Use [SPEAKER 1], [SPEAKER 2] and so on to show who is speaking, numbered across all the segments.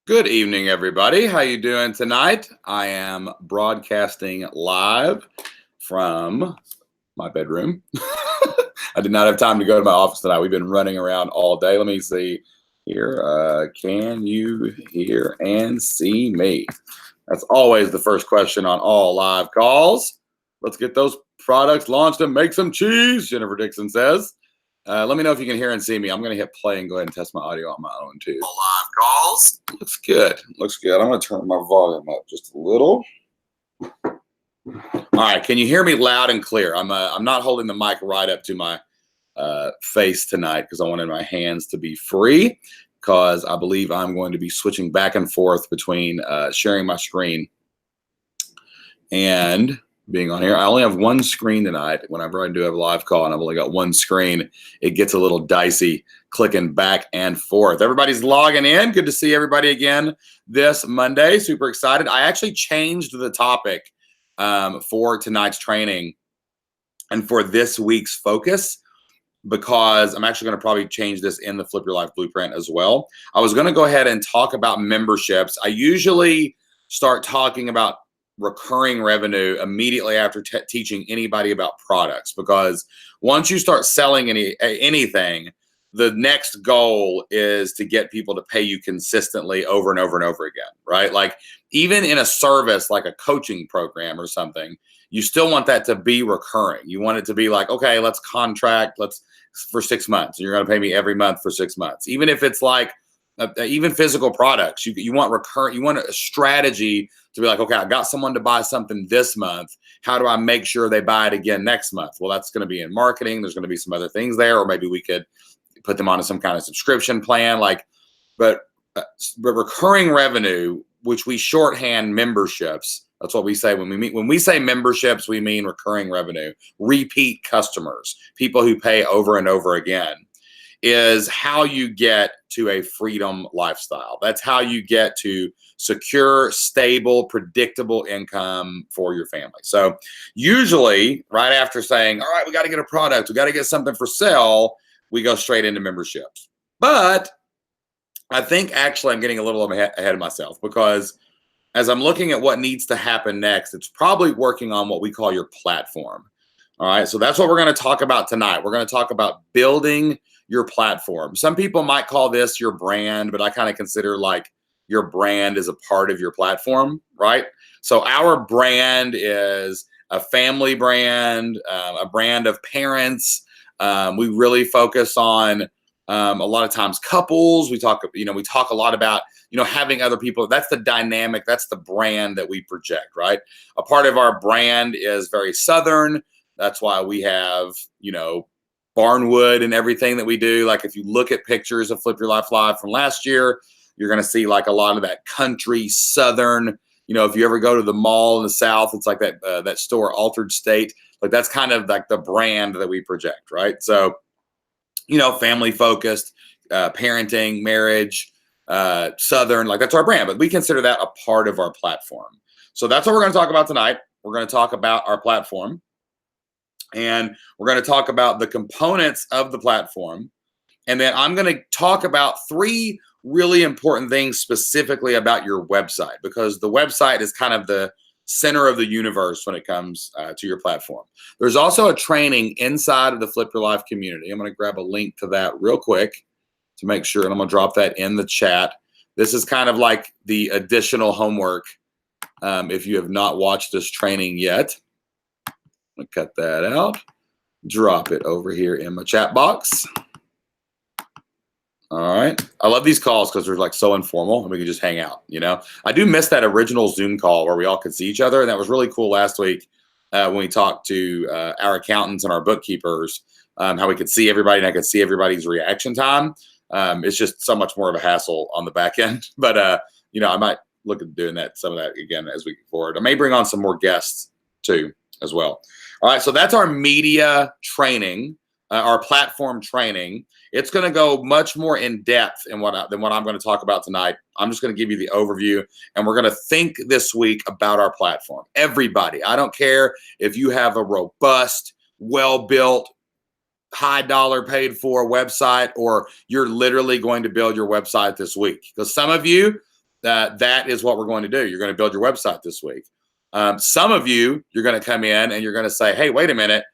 [SPEAKER 1] Good evening, everybody. How you doing tonight? I am broadcasting live from my bedroom. I did not have time to go to my office tonight. We've been running around all day. Let me see here. Can you hear and see me? That's always the first question on all live calls. Let's get those products launched and make some cheese, Jennifer Dixon says. Let me know if you can hear and see me. I'm going to hit play and go ahead and test my audio on my own too. Live calls. Looks good. Looks good. I'm going to turn my volume up just a little. All right. Can you hear me loud and clear? I'm not holding the mic right up to my face tonight because I wanted my hands to be free, because I believe I'm going to be switching back and forth between sharing my screen and being on here. I only have one screen tonight. Whenever I do have a live call and I've only got one screen, it gets a little dicey clicking back and forth. Everybody's logging in. Good to see everybody again this Monday. Super excited. I actually changed the topic for tonight's training and for this week's focus, because I'm actually going to probably change this in the Flip Your Life Blueprint as well. I was going to go ahead and talk about memberships. I usually start talking about recurring revenue immediately after teaching anybody about products, because once you start selling anything, the next goal is to get people to pay you consistently over and over and over again, right? Like even in a service like a coaching program or something, you still want that to be recurring. You want it to be like, okay, let's contract, for 6 months, and you're going to pay me every month for 6 months. Even if it's like even physical products, you want recurrent, you want a strategy to be like, okay, I got someone to buy something this month. How do I make sure they buy it again next month? Well, that's going to be in marketing. There's going to be some other things there, or maybe we could put them onto some kind of subscription plan. But recurring revenue, which we shorthand memberships. That's what we say when we say memberships, we mean recurring revenue, repeat customers, people who pay over and over again, is how you get to a freedom lifestyle. That's how you get to secure, stable, predictable income for your family. So usually right after saying, all right, we got to get a product, we got to get something for sale, we go straight into memberships. But I think actually I'm getting a little ahead of myself, because as I'm looking at what needs to happen next, it's probably working on what we call your platform. All right. So that's what we're going to talk about tonight. We're going to talk about building your platform. Some people might call this your brand, but I kind of consider like your brand is a part of your platform, right? So our brand is a family brand, a brand of parents. We really focus on a lot of times couples. We talk a lot about, having other people. That's the dynamic. That's the brand that we project, right? A part of our brand is very Southern. That's why we have, barnwood and everything that we do. Like if you look at pictures of Flip Your Life Live from last year, you're going to see like a lot of that country Southern. If you ever go to the mall in the South, it's like that store Altered State. Like that's kind of like the brand that we project, right? So, family focused, parenting, marriage, Southern, like that's our brand, but we consider that a part of our platform. So that's what we're going to talk about tonight. We're going to talk about our platform, and we're going to talk about the components of the platform. And then I'm going to talk about 3 really important things specifically about your website, because the website is kind of the center of the universe when it comes to your platform. There's also a training inside of the Flip Your Life community. I'm going to grab a link to that real quick to make sure, and I'm going to drop that in the chat. This is kind of like the additional homework if you have not watched this training yet. I'm going to cut that out, drop it over here in my chat box. All right. I love these calls because they're like so informal and we can just hang out, I do miss that original Zoom call where we all could see each other. And that was really cool last week when we talked to our accountants and our bookkeepers, how we could see everybody and I could see everybody's reaction time. It's just so much more of a hassle on the back end. But, I might look at doing some of that again as we go forward. I may bring on some more guests too as well. All right. So that's our media training, our platform training. It's going to go much more in depth than what I'm going to talk about tonight. I'm just going to give you the overview, and we're going to think this week about our platform. Everybody, I don't care if you have a robust, well-built, high dollar paid for website, or you're literally going to build your website this week. Because some of you, that is what we're going to do. You're going to build your website this week. Some of you, you're going to come in and you're going to say, hey, wait a minute.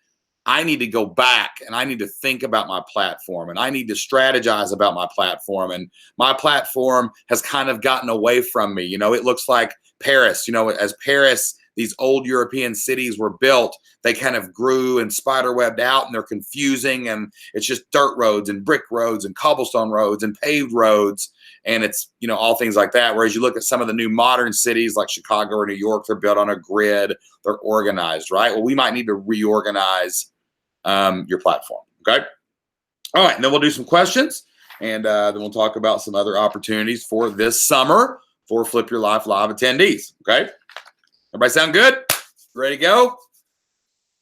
[SPEAKER 1] I need to go back and I need to think about my platform and I need to strategize about my platform. And my platform has kind of gotten away from me. It looks like Paris, as Paris, these old European cities were built, they kind of grew and spiderwebbed out and they're confusing. And it's just dirt roads and brick roads and cobblestone roads and paved roads. And it's, all things like that. Whereas you look at some of the new modern cities like Chicago or New York, they're built on a grid, they're organized, right? Well, we might need to reorganize your platform. Okay. All right. And then we'll do some questions and then we'll talk about some other opportunities for this summer for Flip Your Life Live attendees. Okay. Everybody sound good? Ready to go?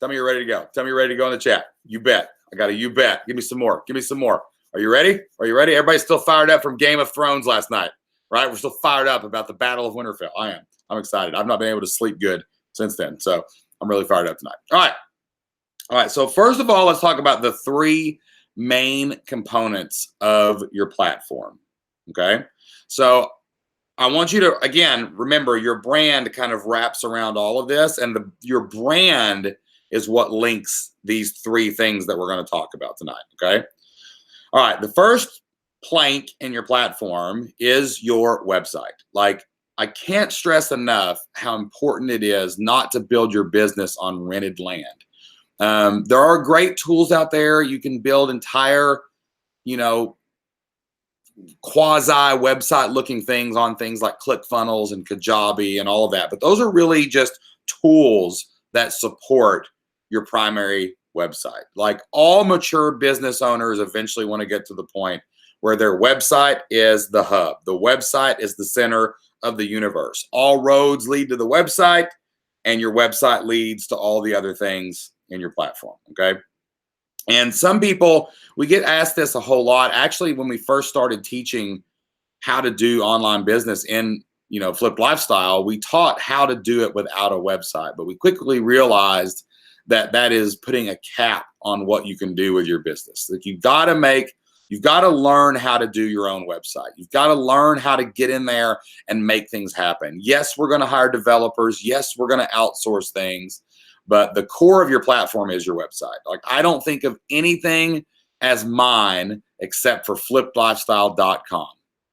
[SPEAKER 1] Tell me you're ready to go. Tell me you're ready to go in the chat. You bet. I got a you bet. Give me some more. Give me some more. Are you ready? Are you ready? Everybody's still fired up from Game of Thrones last night, right? We're still fired up about the Battle of Winterfell. I am. I'm excited. I've not been able to sleep good since then. So I'm really fired up tonight. All right. All right. So first of all, let's talk about the three main components of your platform. Okay. So I want you to, again, remember your brand kind of wraps around all of this, and your brand is what links these three things that we're going to talk about tonight. Okay. All right. The first plank in your platform is your website. Like, I can't stress enough how important it is not to build your business on rented land. There are great tools out there. You can build entire, quasi website looking things on things like ClickFunnels and Kajabi and all of that. But those are really just tools that support your primary website. Like, all mature business owners eventually want to get to the point where their website is the hub. The website is the center of the universe. All roads lead to the website, and your website leads to all the other things in your platform. Okay. And some people, we get asked this a whole lot. Actually, when we first started teaching how to do online business in, Flipped Lifestyle, we taught how to do it without a website. But we quickly realized that that is putting a cap on what you can do with your business. Like, you've got to learn how to do your own website. You've got to learn how to get in there and make things happen. Yes, we're going to hire developers. Yes, we're going to outsource things. But the core of your platform is your website. Like, I don't think of anything as mine except for flippedlifestyle.com,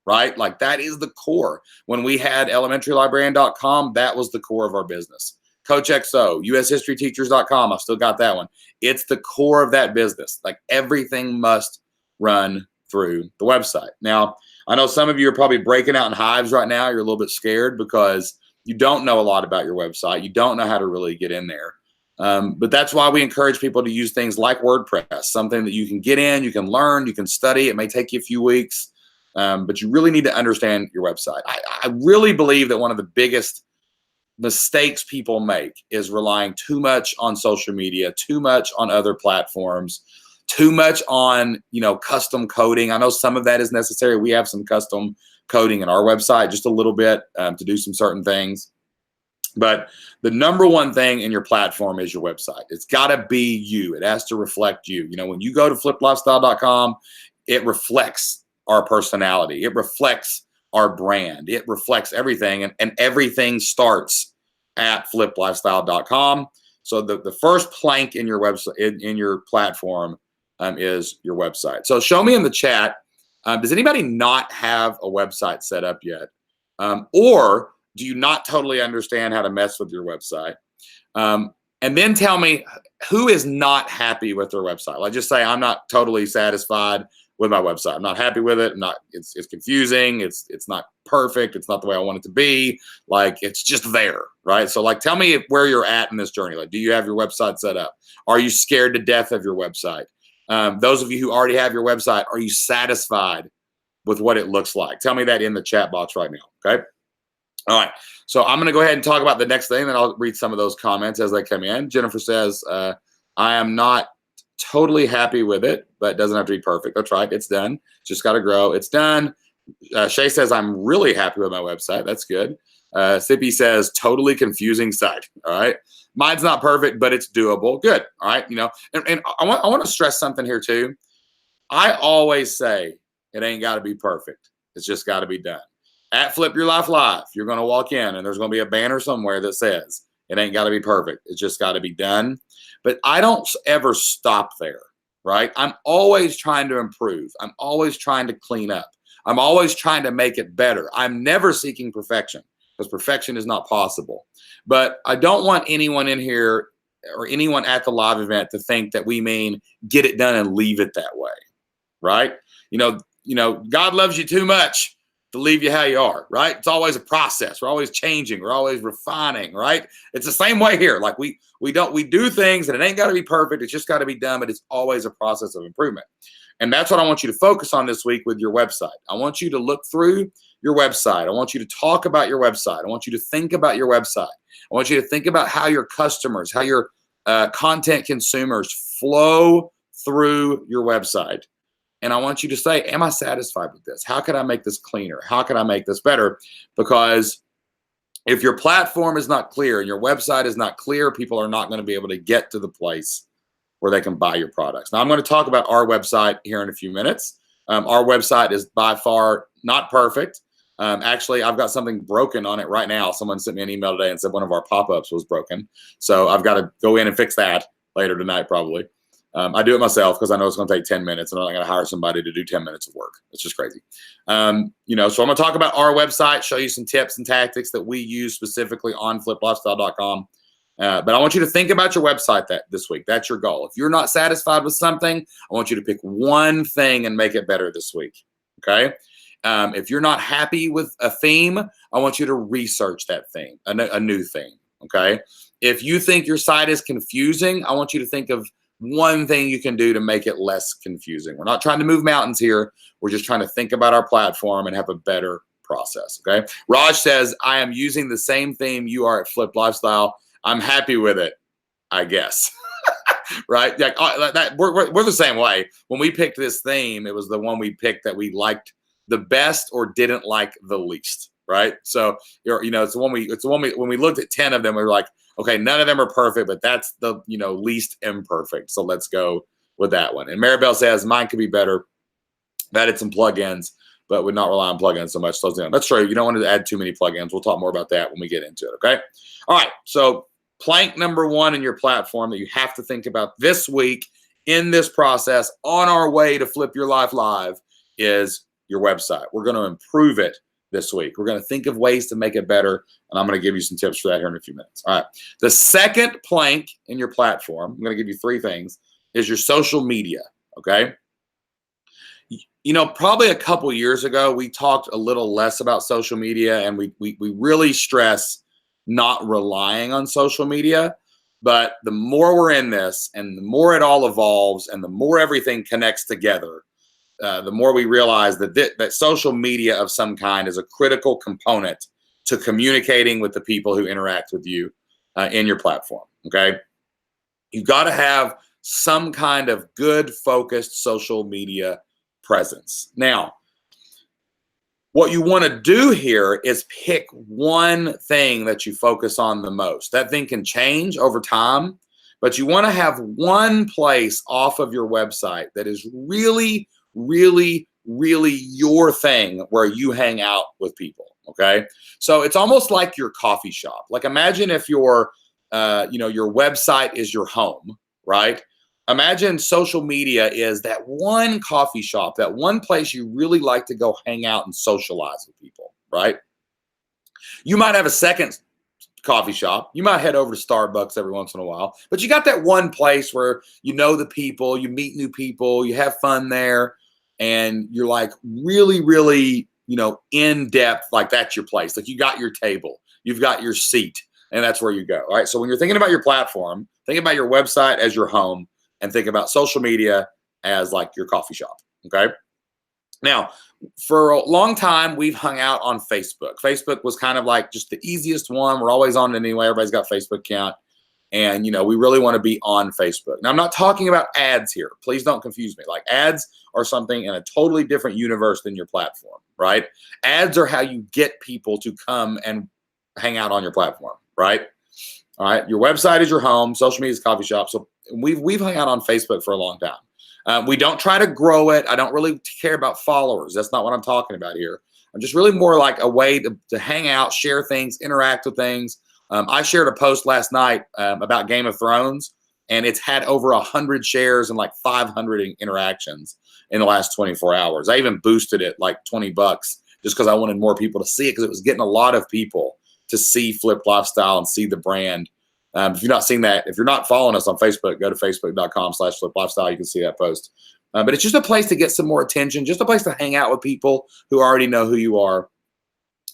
[SPEAKER 1] right? Like, that is the core. When we had elementarylibrarian.com, that was the core of our business. CoachXO, USHistoryTeachers.com, I've still got that one. It's the core of that business. Like, everything must run through the website. Now, I know some of you are probably breaking out in hives right now. You're a little bit scared because you don't know a lot about your website. You don't know how to really get in there. But that's why we encourage people to use things like WordPress, something that you can get in, you can learn, you can study. It may take you a few weeks, but you really need to understand your website. I really believe that one of the biggest mistakes people make is relying too much on social media, too much on other platforms, too much on, custom coding. I know some of that is necessary. We have some custom coding in our website, just a little bit to do some certain things. But the number one thing in your platform is your website. It's got to be you. It has to reflect you. When you go to flippedlifestyle.com, it reflects our personality. It reflects our brand. It reflects everything. And everything starts at flippedlifestyle.com. So the first plank in your website, in your platform, is your website. So show me in the chat, does anybody not have a website set up yet? Or do you not totally understand how to mess with your website? And then tell me who is not happy with their website. Like, just say, I'm not totally satisfied with my website. I'm not happy with it. It's confusing. It's not perfect. It's not the way I want it to be. Like, it's just there, right? So, like, tell me where you're at in this journey. Like, do you have your website set up? Are you scared to death of your website? Those of you who already have your website, are you satisfied with what it looks like? Tell me that in the chat box right now, okay? All right, so I'm going to go ahead and talk about the next thing, then I'll read some of those comments as they come in. Jennifer says, I am not totally happy with it, but it doesn't have to be perfect. That's right, it's done. Just got to grow. It's done. Shay says, I'm really happy with my website. That's good. Sippy says, totally confusing site. All right. Mine's not perfect, but it's doable. Good. All right. And I want to stress something here too. I always say it ain't got to be perfect. It's just got to be done. At Flip Your Life Live, you're going to walk in and there's going to be a banner somewhere that says it ain't got to be perfect. It's just got to be done. But I don't ever stop there, right? I'm always trying to improve. I'm always trying to clean up. I'm always trying to make it better. I'm never seeking perfection because perfection is not possible. But I don't want anyone in here or anyone at the live event to think that we mean get it done and leave it that way, right? God loves you too much to leave you how you are, right? It's always a process. We're always changing. We're always refining, right? It's the same way here. Like we do things and it ain't got to be perfect. It's just got to be done, but it's always a process of improvement. And that's what I want you to focus on this week with your website. I want you to look through your website. I want you to talk about your website. I want you to think about your website. I want you to think about how your customers, how your content consumers flow through your website. And I want you to say, am I satisfied with this? How can I make this cleaner? How can I make this better? Because if your platform is not clear and your website is not clear, people are not going to be able to get to the place where they can buy your products. Now, I'm going to talk about our website here in a few minutes. Our website is by far not perfect. Actually, I've got something broken on it right now. Someone sent me an email today and said one of our pop-ups was broken. So I've got to go in and fix that later tonight, probably. I do it myself because I know it's going to take 10 minutes and I'm not going to hire somebody to do 10 minutes of work. It's just crazy. So I'm going to talk about our website, show you some tips and tactics that we use specifically on fliplifestyle.com. But I want you to think about your website this week. That's your goal. If you're not satisfied with something, I want you to pick one thing and make it better this week. Okay. If you're not happy with a theme, I want you to research that theme, a new theme. Okay. If you think your site is confusing, I want you to think of one thing you can do to make it less confusing. We're not trying to move mountains here. We're just trying to think about our platform and have a better process. Okay. Raj says, I am using the same theme you are at Flip Lifestyle. I'm happy with it, I guess. Right? Like, we're the same way. When we picked this theme, it was the one we picked that we liked the best or didn't like the least. Right? So it's the one when we looked at 10 of them, we were like, okay, none of them are perfect, but that's the least imperfect. So let's go with that one. And Maribel says mine could be better. That it's some plugins, but would not rely on plugins so much. Slows down. That's true. You don't want to add too many plugins. We'll talk more about that when we get into it. Okay. All right. So plank number one in your platform that you have to think about this week in this process on our way to Flip Your Life Live is your website. We're going to improve it this week. We're going to think of ways to make it better, and I'm going to give you some tips for that here in a few minutes. All right. The second plank in your platform, I'm going to give you three things, is your social media, okay? Probably a couple years ago, we talked a little less about social media, and we really stress not relying on social media. But the more we're in this and the more it all evolves and the more everything connects together, the more we realize that social media of some kind is a critical component to communicating with the people who interact with you in your platform, okay? You've got to have some kind of good, focused social media presence. Now, what you want to do here is pick one thing that you focus on the most. That thing can change over time, but you want to have one place off of your website that is really, really, really your thing where you hang out with people, okay? So it's almost like your coffee shop. Like imagine if your website is your home, right? Imagine social media is that one coffee shop, that one place you really like to go hang out and socialize with people, right? You might have a second coffee shop. You might head over to Starbucks every once in a while, but you got that one place where you know the people, you meet new people, you have fun there, and you're like really, really, in depth, like that's your place. Like you got your table, you've got your seat, and that's where you go. All right. So when you're thinking about your platform, think about your website as your home and think about social media as like your coffee shop. Okay. Now, for a long time, we've hung out on Facebook. Facebook was kind of like just the easiest one. We're always on it anyway. Everybody's got a Facebook account. And, we really want to be on Facebook. Now, I'm not talking about ads here. Please don't confuse me. Like ads are something in a totally different universe than your platform, right? Ads are how you get people to come and hang out on your platform, right? All right. Your website is your home. Social media is coffee shop. So we've hung out on Facebook for a long time. We don't try to grow it. I don't really care about followers. That's not what I'm talking about here. just really more like a way to hang out, share things, interact with things. I shared a post last night about Game of Thrones, and it's had over 100 shares and like 500 interactions in the last 24 hours. I even boosted it like $20 just because I wanted more people to see it, because it was getting a lot of people to see Flipped Lifestyle and see the brand. If you've not seen that, if you're not following us on Facebook, go to facebook.com/Flipped Lifestyle. You can see that post. But it's just a place to get some more attention, just a place to hang out with people who already know who you are.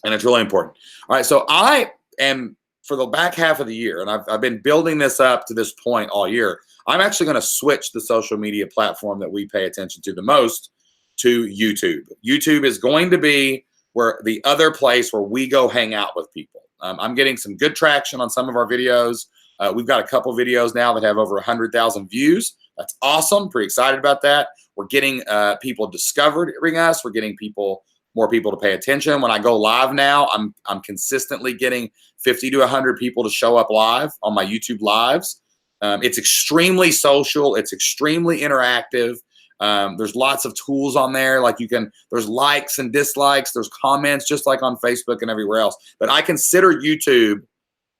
[SPEAKER 1] And it's really important. All right. So I am, for the back half of the year, and I've been building this up to this point all year, I'm actually going to switch the social media platform that we pay attention to the most to YouTube. YouTube is going to be where the other place where we go hang out with people. I'm getting some good traction on some of our videos. We've got a couple videos now that have over 100,000 views. That's awesome. Pretty excited about that. We're getting people discovering us. We're getting more people to pay attention. When I go live now, I'm consistently getting 50 to 100 people to show up live on my YouTube lives. It's extremely social. It's extremely interactive. There's lots of tools on there. Like there's likes and dislikes. There's comments, just like on Facebook and everywhere else. But I consider YouTube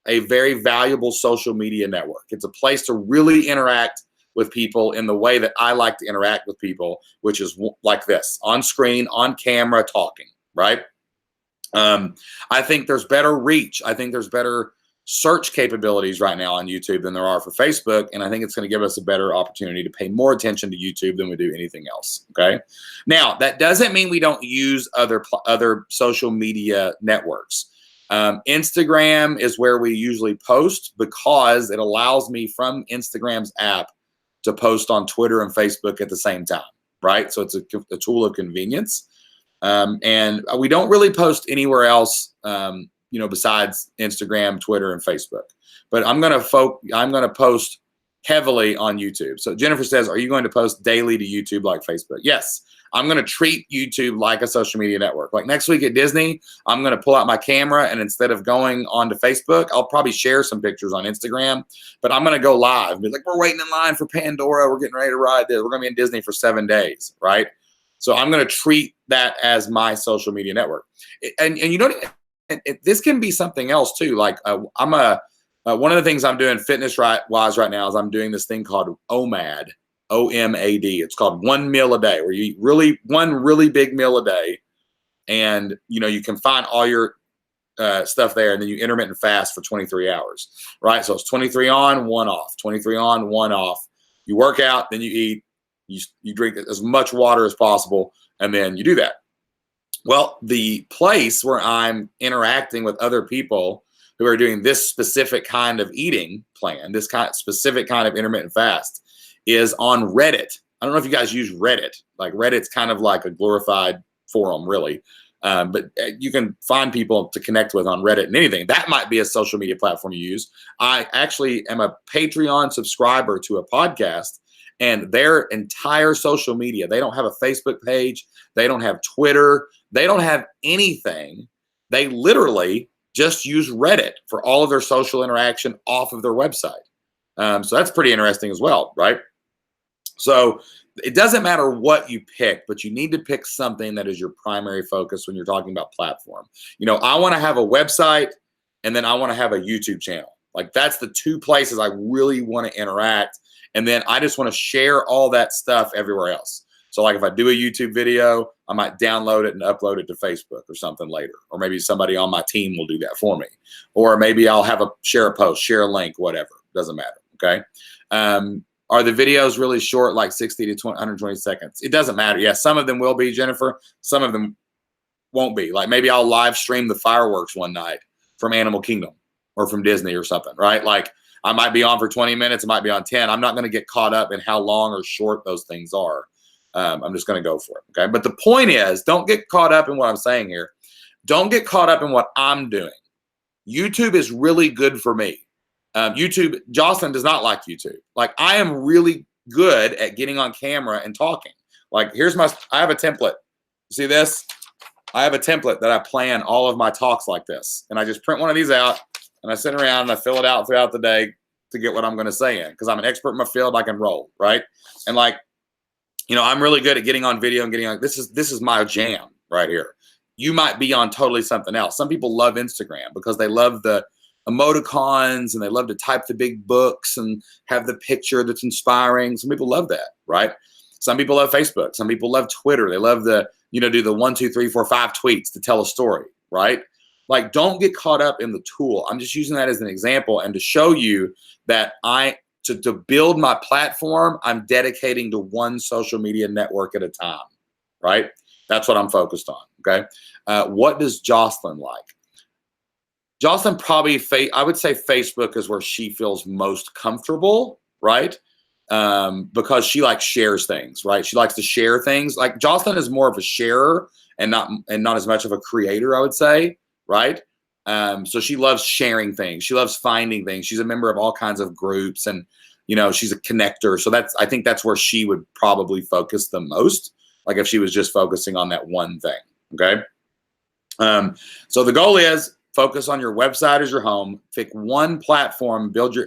[SPEAKER 1] a very valuable social media network. It's a place to really interact with people in the way that I like to interact with people, which is like this: on screen, on camera, talking, right? I think there's better reach. I think there's better search capabilities right now on YouTube than there are for Facebook. And I think it's going to give us a better opportunity to pay more attention to YouTube than we do anything else. Okay. Now, that doesn't mean we don't use other social media networks. Instagram is where we usually post, because it allows me from Instagram's app to post on Twitter and Facebook at the same time, right? So it's a tool of convenience. And we don't really post anywhere else, besides Instagram, Twitter, and Facebook. But I'm going to post heavily on YouTube. So Jennifer says, are you going to post daily to YouTube like Facebook? Yes. I'm going to treat YouTube like a social media network. Like next week at Disney, I'm going to pull out my camera, and instead of going onto Facebook, I'll probably share some pictures on Instagram, but I'm going to go live and be like, we're waiting in line for Pandora. We're getting ready to ride this. We're going to be in Disney for 7 days, right? So I'm going to treat that as my social media network. And this can be something else too. Like one of the things I'm doing fitness-wise right now is I'm doing this thing called OMAD. OMAD. It's called 1 meal a day, where you eat one really big meal a day, and you can find all your stuff there, and then you intermittent fast for 23 hours, right? So it's 23 on, 1 off, 23 on, 1 off. You work out, then you eat, you drink as much water as possible, and then you do that. Well, the place where I'm interacting with other people who are doing this specific kind of eating plan, this specific kind of intermittent fast, is on Reddit. I don't know if you guys use Reddit. Like Reddit's kind of like a glorified forum, really. But you can find people to connect with on Reddit and anything. That might be a social media platform you use. I actually am a Patreon subscriber to a podcast, and their entire social media, they don't have a Facebook page. They don't have Twitter. They don't have anything. They literally just use Reddit for all of their social interaction off of their website. So that's pretty interesting as well, right? So it doesn't matter what you pick, but you need to pick something that is your primary focus when you're talking about platform. I want to have a website, and then I want to have a YouTube channel. Like that's the two places I really want to interact. And then I just want to share all that stuff everywhere else. So like if I do a YouTube video, I might download it and upload it to Facebook or something later. Or maybe somebody on my team will do that for me. Or maybe I'll share a post, share a link, whatever. Doesn't matter. Okay. Are the videos really short, like 60 to 120 seconds? It doesn't matter. Yeah, some of them will be, Jennifer. Some of them won't be. Like maybe I'll live stream the fireworks one night from Animal Kingdom or from Disney or something, right? Like I might be on for 20 minutes. It might be on 10. I'm not going to get caught up in how long or short those things are. I'm just going to go for it. Okay. But the point is, don't get caught up in what I'm saying here. Don't get caught up in what I'm doing. YouTube is really good for me. Jocelyn does not like YouTube. Like I am really good at getting on camera and talking. Like I have a template. See this? I have a template that I plan all of my talks like this. And I just print one of these out, and I sit around and I fill it out throughout the day to get what I'm going to say in. Because I'm an expert in my field, I can roll, right? And I'm really good at getting on video and this is my jam right here. you might be on totally something else. Some people love Instagram because they love the emoticons and they love to type the big books and have the picture that's inspiring. Some people love that, right? Some people love Facebook. Some people love Twitter. They love the, do the 1, 2, 3, 4, 5 tweets to tell a story, right? Like, don't get caught up in the tool. I'm just using that as an example and to show you that to build my platform, I'm dedicating to one social media network at a time, right? That's what I'm focused on, okay? What does Jocelyn like? Jocelyn probably, I would say Facebook is where she feels most comfortable, right? Because she shares things, right? She likes to share things. Like Jocelyn is more of a sharer and not as much of a creator, I would say, right? So she loves sharing things. She loves finding things. She's a member of all kinds of groups and, she's a connector. So I think that's where she would probably focus the most. Like if she was just focusing on that one thing, okay? So the goal is focus on your website as your home, pick one platform, build.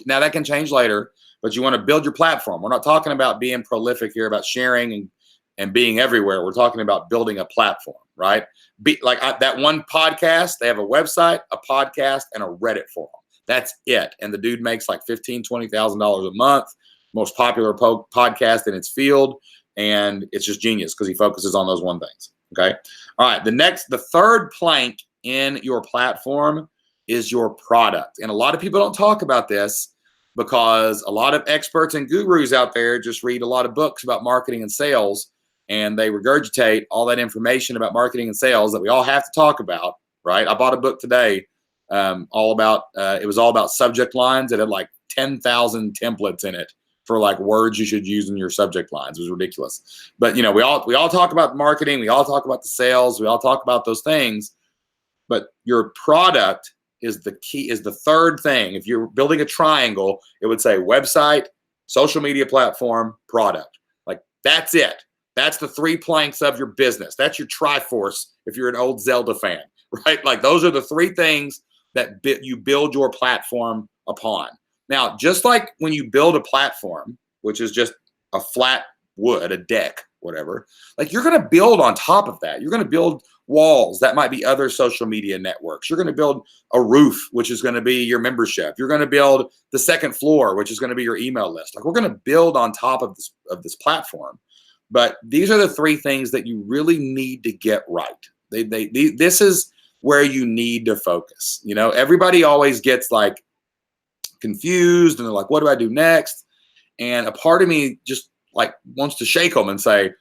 [SPEAKER 1] Now that can change later, but you want to build your platform. We're not talking about being prolific here, about sharing and being everywhere. We're talking about building a platform, right? That one podcast, they have a website, a podcast, and a Reddit forum. That's it. And the dude makes like $15,000, $20,000 a month, most popular podcast in its field. And it's just genius because he focuses on those one things. Okay. All right. The third plank in your platform is your product. And a lot of people don't talk about this because a lot of experts and gurus out there just read a lot of books about marketing and sales, and they regurgitate all that information about marketing and sales that we all have to talk about, right? I bought a book today it was all about subject lines. It had like 10,000 templates in it for like words you should use in your subject lines. It was ridiculous. But we all talk about marketing, we all talk about the sales, we all talk about those things, but your product is the key, is the third thing. If you're building a triangle, it would say website, social media platform, product. Like that's it. That's the 3 planks of your business. That's your Triforce if you're an old Zelda fan, right? Like those are the 3 things that you build your platform upon. Now, just like when you build a platform, which is just a flat wood, a deck, whatever, like you're going to build on top of that. You're going to build walls. That might be other social media networks. You're going to build a roof, which is going to be your membership. You're going to build the second floor, which is going to be your email list. Like we're going to build on top of this platform. But these are the 3 things that you really need to get right. This is where you need to focus. Everybody always gets like confused and they're like, what do I do next? And a part of me just like wants to shake them and say,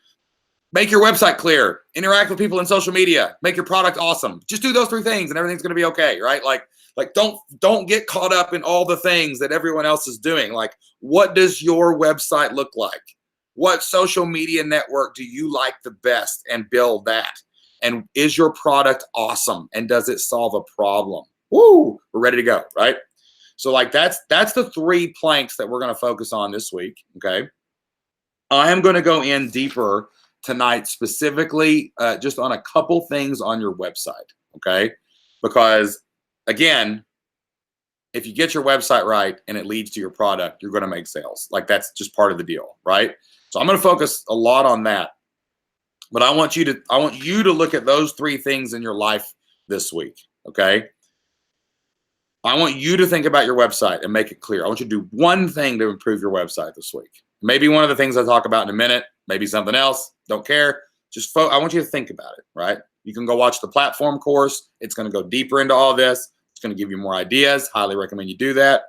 [SPEAKER 1] make your website clear, interact with people in social media, make your product awesome. Just do those 3 things and everything's going to be okay, right? Like don't get caught up in all the things that everyone else is doing. Like, what does your website look like? What social media network do you like the best and build that? And is your product awesome? And does it solve a problem? Woo, we're ready to go, right? So like that's the 3 planks that we're going to focus on this week, okay? I am going to go in deeper tonight, specifically just on a couple things on your website, okay? Because again, if you get your website right and it leads to your product, you're going to make sales. Like that's just part of the deal, right? So I'm going to focus a lot on that. But I want you to look at those 3 things in your life this week, okay? I want you to think about your website and make it clear. I want you to do one thing to improve your website this week. Maybe one of the things I talk about in a minute, maybe something else, don't care. I want you to think about it, right? You can go watch the platform course. It's going to go deeper into all this. It's going to give you more ideas. Highly recommend you do that.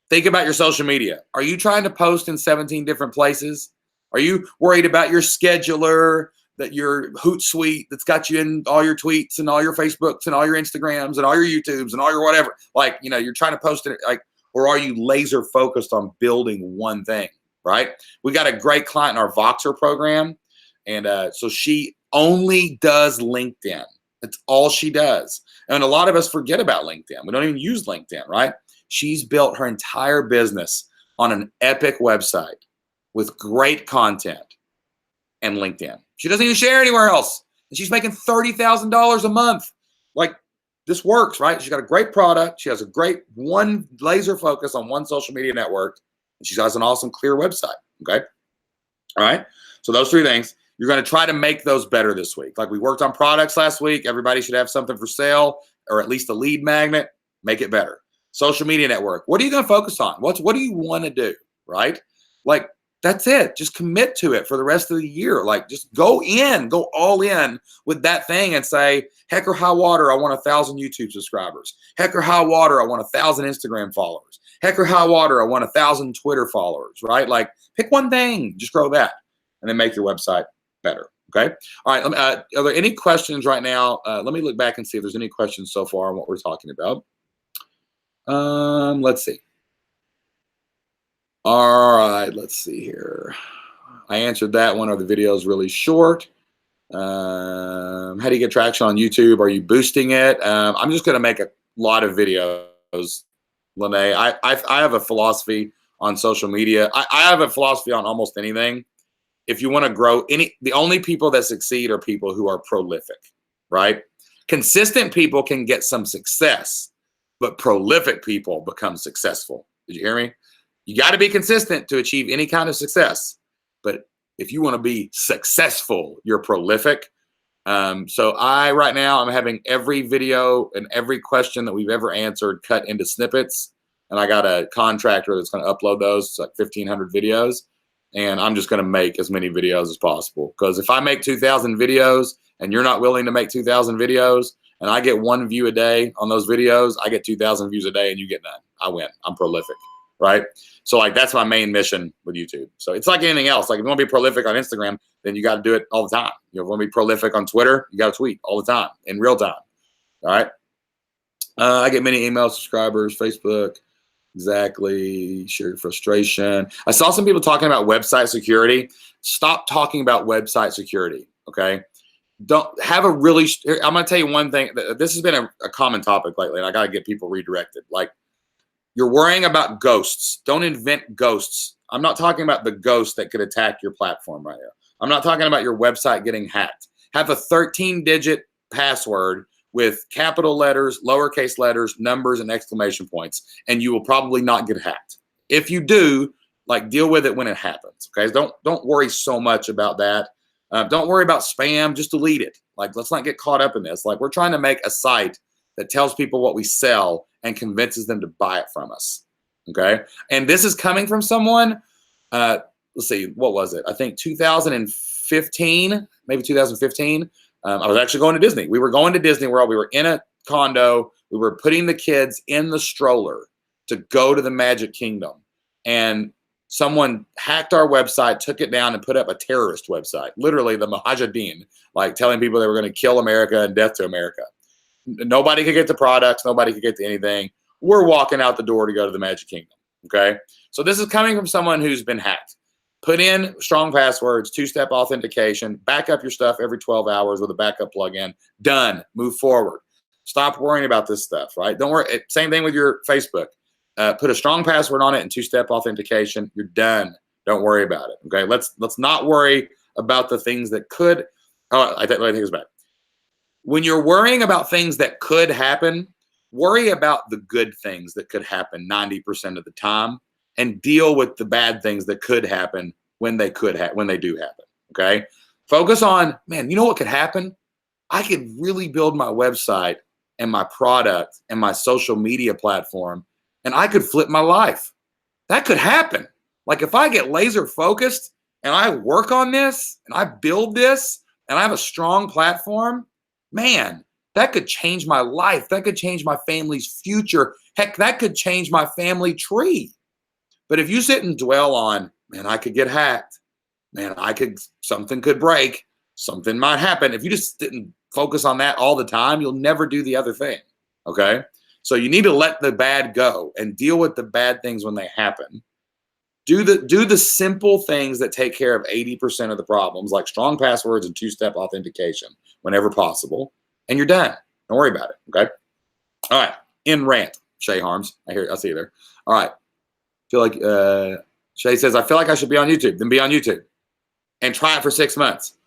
[SPEAKER 1] Think about your social media. Are you trying to post in 17 different places? Are you worried about your scheduler, that your Hootsuite that's got you in all your tweets and all your Facebooks and all your Instagrams and all your YouTubes and all your whatever? Like, you're trying to post it, or are you laser focused on building one thing, right? We got a great client in our Voxer program. And so she only does LinkedIn. That's all she does. And a lot of us forget about LinkedIn. We don't even use LinkedIn, right? She's built her entire business on an epic website with great content and LinkedIn. She doesn't even share anywhere else. And she's making $30,000 a month. Like, this works, right? She's got a great product. She has a great one laser focus on one social media network. And she has an awesome, clear website, okay? All right? So those 3 things. You're going to try to make those better this week. Like we worked on products last week. Everybody should have something for sale or at least a lead magnet. Make it better. Social media network. What are you going to focus on? What do you want to do? Right? Like that's it. Just commit to it for the rest of the year. Like just go all in with that thing and say, heck or high water, I want 1,000 YouTube subscribers. Heck or high water, I want 1,000 Instagram followers. Heck or high water, I want 1,000 Twitter followers, right? Like pick one thing, just grow that and then make your website better. Okay. All right. Are there any questions right now? Let me look back and see if there's any questions so far on what we're talking about. Let's see. All right. Let's see here. I answered that one. Are the videos really short? How do you get traction on YouTube? Are you boosting it? I'm just going to make a lot of videos, Lene. I have a philosophy on social media. I have a philosophy on almost anything. If you want to grow the only people that succeed are people who are prolific, right? Consistent people can get some success, but prolific people become successful. Did you hear me? You got to be consistent to achieve any kind of success. But if you want to be successful, you're prolific. So right now I'm having every video and every question that we've ever answered cut into snippets. And I got a contractor that's going to upload those. It's like 1,500 videos. And I'm just going to make as many videos as possible. Because if I make 2,000 videos and you're not willing to make 2,000 videos and I get 1 view a day on those videos, I get 2,000 views a day and you get none. I win. I'm prolific, right? So like that's my main mission with YouTube. So it's like anything else. Like if you want to be prolific on Instagram, then you got to do it all the time. You know, if you want to be prolific on Twitter, you got to tweet all the time in real time. All right. I get many email subscribers, Facebook. Exactly. Share your frustration. I saw some people talking about website security. Stop talking about website security. Okay. Don't have a really, I'm going to tell you one thing. This has been a common topic lately, and I got to get people redirected. Like you're worrying about ghosts. Don't invent ghosts. I'm not talking about the ghost that could attack your platform right now. I'm not talking about your website getting hacked. Have a 13-digit password with capital letters, lowercase letters, numbers, and exclamation points, and you will probably not get hacked. If you do, like deal with it when it happens. Okay, don't worry so much about that. Don't worry about spam. Just delete it. Like let's not get caught up in this. Like we're trying to make a site that tells people what we sell and convinces them to buy it from us. Okay, and this is coming from someone. Let's see, what was it? I think 2015, maybe 2015. I was actually going to Disney. We were going to Disney World. We were in a condo. We were putting the kids in the stroller to go to the Magic Kingdom. And someone hacked our website, took it down, and put up a terrorist website. Literally the Mujahideen, like telling people they were going to kill America and death to America. Nobody could get to products. Nobody could get to anything. We're walking out the door to go to the Magic Kingdom. Okay. So this is coming from someone who's been hacked. Put in strong passwords, 2-step authentication, back up your stuff every 12 hours with a backup plugin. Done. Move forward. Stop worrying about this stuff, right? Don't worry. Same thing with your Facebook. Put a strong password on it and 2-step authentication. You're done. Don't worry about it. Okay. Let's not worry about the things that could. Oh, I think this back. When you're worrying about things that could happen, worry about the good things that could happen 90% of the time, and deal with the bad things that could happen when they do happen. Okay. Focus on, man, you know what could happen? I could really build my website and my product and my social media platform, and I could flip my life. That could happen. Like if I get laser focused and I work on this and I build this and I have a strong platform, man, that could change my life. That could change my family's future. Heck, that could change my family tree. But if you sit and dwell on, man, I could get hacked, man, something could break, something might happen. If you just didn't focus on that all the time, you'll never do the other thing. Okay. So you need to let the bad go and deal with the bad things when they happen. Do the simple things that take care of 80% of the problems, like strong passwords and 2-step authentication whenever possible, and you're done. Don't worry about it. Okay. All right. In rant, Shay Harms. I see you there. All right. Feel like Shay says, I feel like I should be on YouTube. Then be on YouTube and try it for 6 months.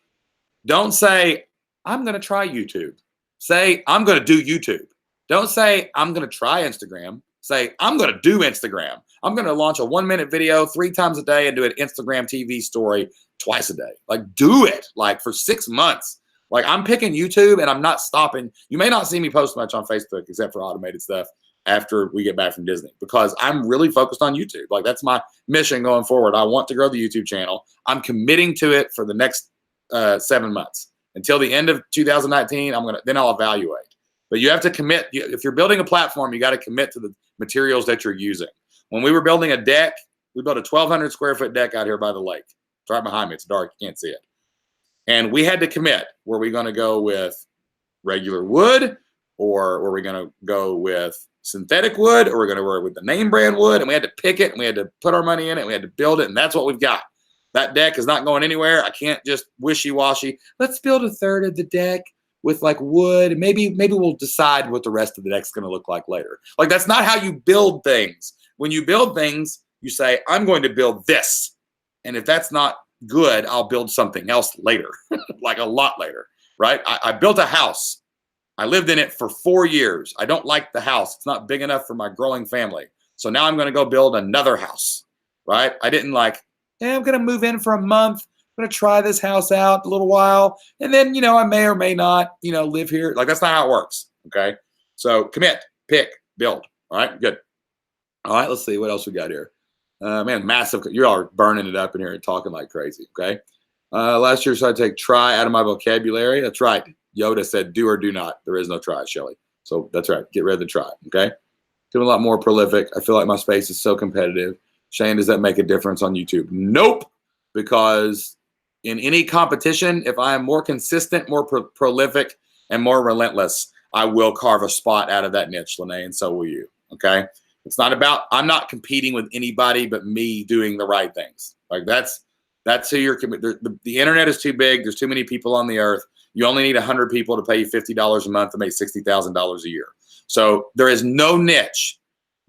[SPEAKER 1] Don't say, I'm going to try YouTube. Say, I'm going to do YouTube. Don't say, I'm going to try Instagram. Say, I'm going to do Instagram. I'm going to launch a 1-minute video 3 times a day and do an Instagram TV story twice a day. Like, do it, like, for 6 months. Like, I'm picking YouTube and I'm not stopping. You may not see me post much on Facebook except for automated stuff after we get back from Disney, because I'm really focused on YouTube. Like, that's my mission going forward. I want to grow the YouTube channel. I'm committing to it for the next 7 months until the end of 2019. Then I'll evaluate. But you have to commit. If you're building a platform, you got to commit to the materials that you're using. When we were building a deck, we built a 1,200 square foot deck out here by the lake. It's right behind me. It's dark. You can't see it. And we had to commit. Were we going to go with regular wood, or were we going to go with synthetic wood, or we're going to work with the name brand wood? And we had to pick it, and we had to put our money in it, and we had to build it, and that's what we've got. That deck is not going anywhere. I can't just wishy-washy. Let's build a third of the deck with like wood. Maybe we'll decide what the rest of the deck's going to look like later. Like, that's not how you build things. When you build things, you say, I'm going to build this. And if that's not good, I'll build something else later, like a lot later, right? I built a house. I lived in it for 4 years. I don't like the house. It's not big enough for my growing family. So now I'm going to go build another house, right? I didn't like, I'm going to move in for a month. I'm going to try this house out a little while. And then, I may or may not, live here. Like, that's not how it works. Okay. So commit, pick, build. All right. Good. All right. Let's see what else we got here. Man, massive. You're all burning it up in here and talking like crazy. Okay. Last year, so I take try out of my vocabulary. That's right. Yoda said, do or do not. There is no try, Shelly. So that's right. Get rid of the try. Okay. Doing a lot more prolific. I feel like my space is so competitive. Shane, does that make a difference on YouTube? Nope. Because in any competition, if I am more consistent, more prolific, and more relentless, I will carve a spot out of that niche, Lene, and so will you. Okay. It's not about, I'm not competing with anybody but me doing the right things. Like, that's who you're committed. The internet is too big. There's too many people on the earth. You only need 100 people to pay you $50 a month to make $60,000 a year. So there is no niche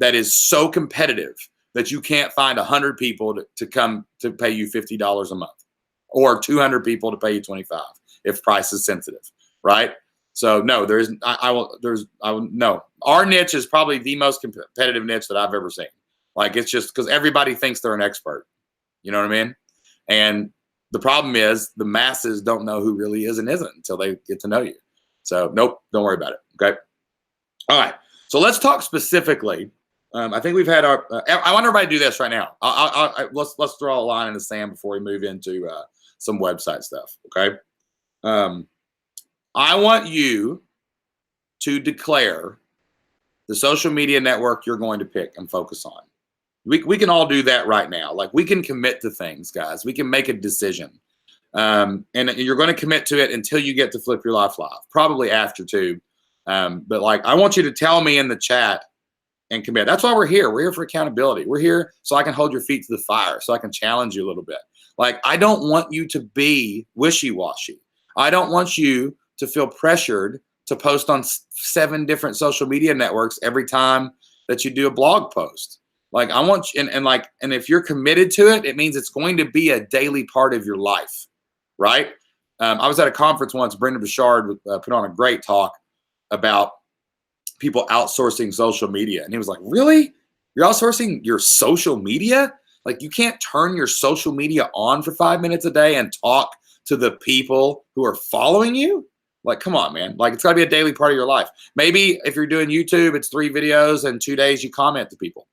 [SPEAKER 1] that is so competitive that you can't find 100 people to come to pay you $50 a month, or 200 people to pay you 25 if price is sensitive, right? So no, no. Our niche is probably the most competitive niche that I've ever seen. Like, it's just because everybody thinks they're an expert. You know what I mean? And the problem is the masses don't know who really is and isn't until they get to know you. So nope, don't worry about it. Okay. All right. So let's talk specifically. I think we've had our. I want everybody to do this right now. Let's draw a line in the sand before we move into some website stuff. Okay. I want you to declare the social media network you're going to pick and focus on. We can all do that right now. Like, we can commit to things, guys. We can make a decision. And you're going to commit to it until you get to Flip Your Life Live, probably after too. But like, I want you to tell me in the chat and commit. That's why we're here. We're here for accountability. We're here so I can hold your feet to the fire, so I can challenge you a little bit. Like, I don't want you to be wishy-washy. I don't want you to feel pressured to post on 7 different social media networks every time that you do a blog post. Like, I want you, and if you're committed to it, it means it's going to be a daily part of your life, right? I was at a conference once. Brendan Bouchard put on a great talk about people outsourcing social media. And he was like, really? You're outsourcing your social media? Like, you can't turn your social media on for 5 minutes a day and talk to the people who are following you? Like, come on, man. Like, it's got to be a daily part of your life. Maybe if you're doing YouTube, it's 3 videos and 2 days you comment to people,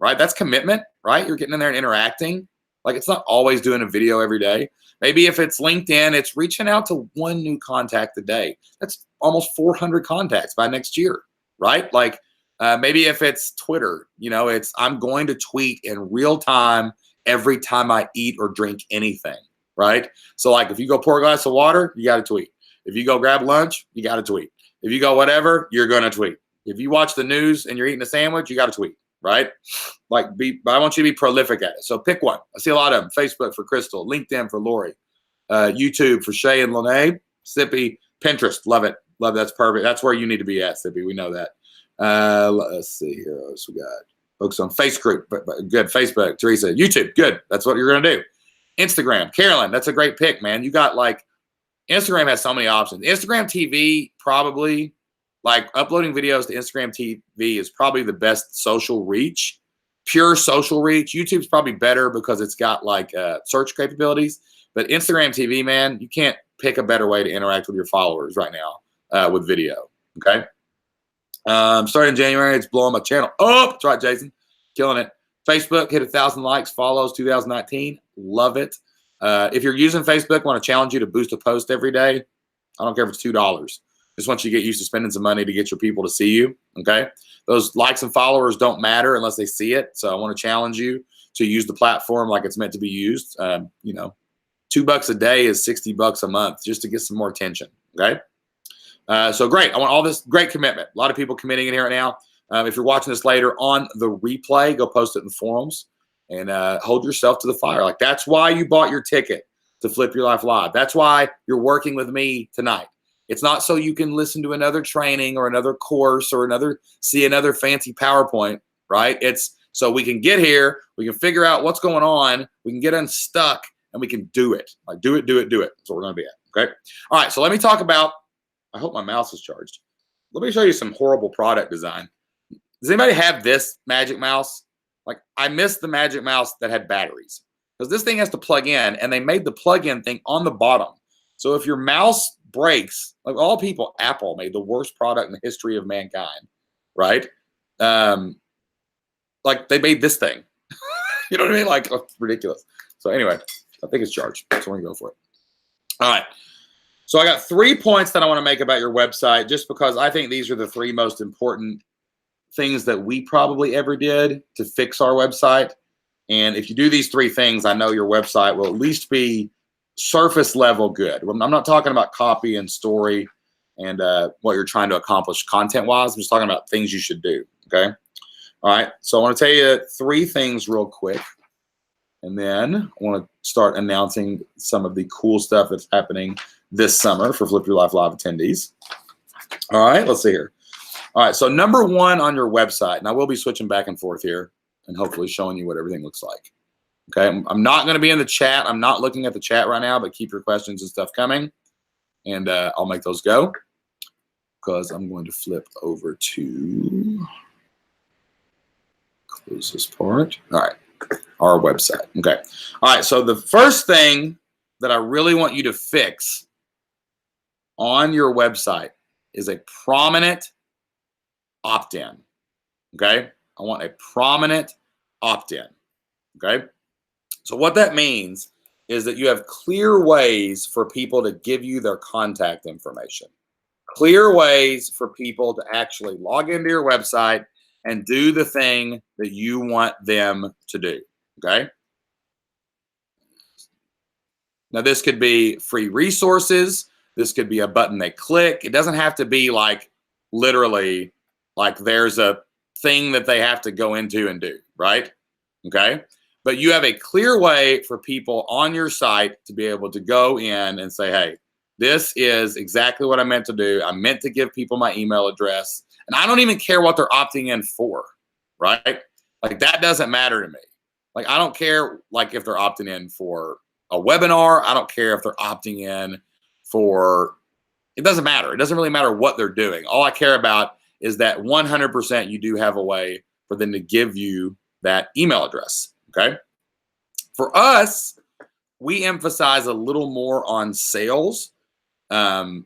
[SPEAKER 1] right? That's commitment, right? You're getting in there and interacting. Like, it's not always doing a video every day. Maybe if it's LinkedIn, it's reaching out to 1 new contact a day. That's almost 400 contacts by next year, right? Like, maybe if it's Twitter, it's I'm going to tweet in real time every time I eat or drink anything, right? So like, if you go pour a glass of water, you got to tweet. If you go grab lunch, you got to tweet. If you go whatever, you're going to tweet. If you watch the news and you're eating a sandwich, you got to tweet, right? Like, but I want you to be prolific at it. So pick one. I see a lot of them. Facebook for Crystal, LinkedIn for Lori, YouTube for Shay and Lene, Sippy, Pinterest. Love it. Love it. That's perfect. That's where you need to be at, Sippy. We know that. Let's see here. What else we got? Focus on Face Group. Good. Facebook. Teresa. YouTube. Good. That's what you're going to do. Instagram. Carolyn. That's a great pick, man. You got like, Instagram has so many options. Instagram TV, probably, like, uploading videos to Instagram TV is probably the best social reach. pure social reach, YouTube's probably better because it's got like search capabilities. But Instagram TV, man, you can't pick a better way to interact with your followers right now with video. Okay. Starting in January, it's blowing my channel up. That's right, Jason. Killing it. Facebook hit 1,000 likes, follows 2019. Love it. If you're using Facebook, I want to challenge you to boost a post every day. I don't care if it's $2. Just want you to get used to spending some money to get your people to see you. Okay. Those likes and followers don't matter unless they see it. So I want to challenge you to use the platform like it's meant to be used. You know, $2 a day is $60 a month just to get some more attention. Okay. So great. I want all this great commitment. A lot of people committing in here right now. If you're watching this later on the replay, go post it in the forums and hold yourself to the fire. Like, that's why you bought your ticket to Flip Your Life Live. That's why you're working with me tonight. It's not so you can listen to another training or another course or see another fancy PowerPoint, right? It's so we can get here, we can figure out what's going on, we can get unstuck, and we can do it. Like, do it. That's what we're going to be at, okay? All right, so let me talk about, I hope my mouse is charged. Let me show you some horrible product design. Does anybody have this Magic Mouse? Like, I miss the Magic Mouse that had batteries because this thing has to plug in, and they made the plug-in thing on the bottom. So if your mouse breaks, like all people, Apple made the worst product in the history of mankind, right? Like, they made this thing. You know what I mean? Like, it's ridiculous. So anyway, I think it's charged. So we're going to go for it. All right. So I got 3 points that I want to make about your website just because I think these are the 3 most important things that we probably ever did to fix our website. And if you do these 3 things, I know your website will at least be surface level good. I'm not talking about copy and story and what you're trying to accomplish content wise. I'm just talking about things you should do. Okay. All right. So I want to tell you 3 things real quick. And then I want to start announcing some of the cool stuff that's happening this summer for Flip Your Life Live attendees. All right. Let's see here. All right. So number 1 on your website, and I will be switching back and forth here and hopefully showing you what everything looks like. Okay, I'm not going to be in the chat. I'm not looking at the chat right now, but keep your questions and stuff coming, and I'll make those go because I'm going to flip over to close this part. All right, our website. Okay, all right. So the first thing that I really want you to fix on your website is a prominent opt-in. Okay, I want a prominent opt-in. Okay. So what that means is that you have clear ways for people to give you their contact information, clear ways for people to actually log into your website and do the thing that you want them to do, okay? Now, this could be free resources. This could be a button they click. It doesn't have to be like literally like there's a thing that they have to go into and do, right? Okay. But you have a clear way for people on your site to be able to go in and say, hey, this is exactly what I meant to do. I meant to give people my email address. And I don't even care what they're opting in for, right? Like, that doesn't matter to me. Like, I don't care, like, if they're opting in for a webinar. I don't care if they're opting in for, it doesn't matter. It doesn't really matter what they're doing. All I care about is that 100% you do have a way for them to give you that email address. Okay. For us, we emphasize a little more on sales than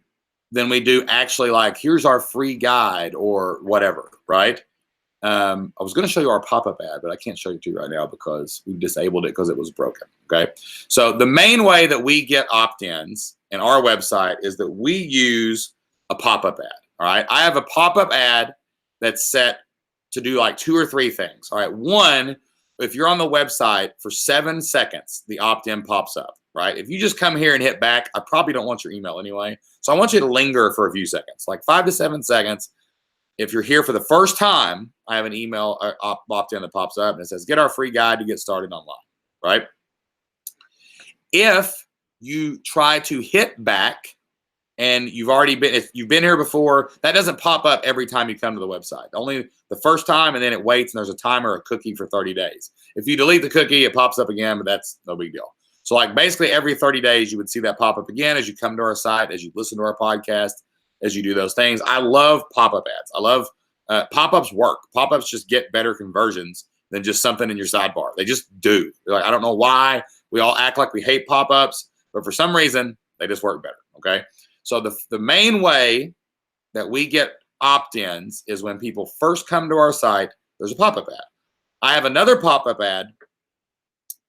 [SPEAKER 1] we do actually like, here's our free guide or whatever, right? I was going to show you our pop-up ad, but I can't show you to right now because we disabled it because it was broken. Okay. So the main way that we get opt-ins in our website is that we use a pop-up ad. All right. I have a pop-up ad that's set to do like 2 or 3 things. All right. 1, if you're on the website for 7 seconds, the opt-in pops up, right? If you just come here and hit back, I probably don't want your email anyway. So I want you to linger for a few seconds, like 5 to 7 seconds. If you're here for the first time, I have an email opt-in that pops up and it says, get our free guide to get started online, right? If you try to hit back and if you've been here before, that doesn't pop up every time you come to the website. Only the first time, and then it waits, and there's a timer, a cookie for 30 days. If you delete the cookie, it pops up again, but that's no big deal. So like basically every 30 days, you would see that pop up again as you come to our site, as you listen to our podcast, as you do those things. I love pop-up ads. I love pop-ups work. Pop-ups just get better conversions than just something in your sidebar. They just do. They're like, I don't know why. We all act like we hate pop-ups, but for some reason, they just work better, okay? So the main way that we get opt-ins is when people first come to our site, there's a pop-up ad. I have another pop-up ad,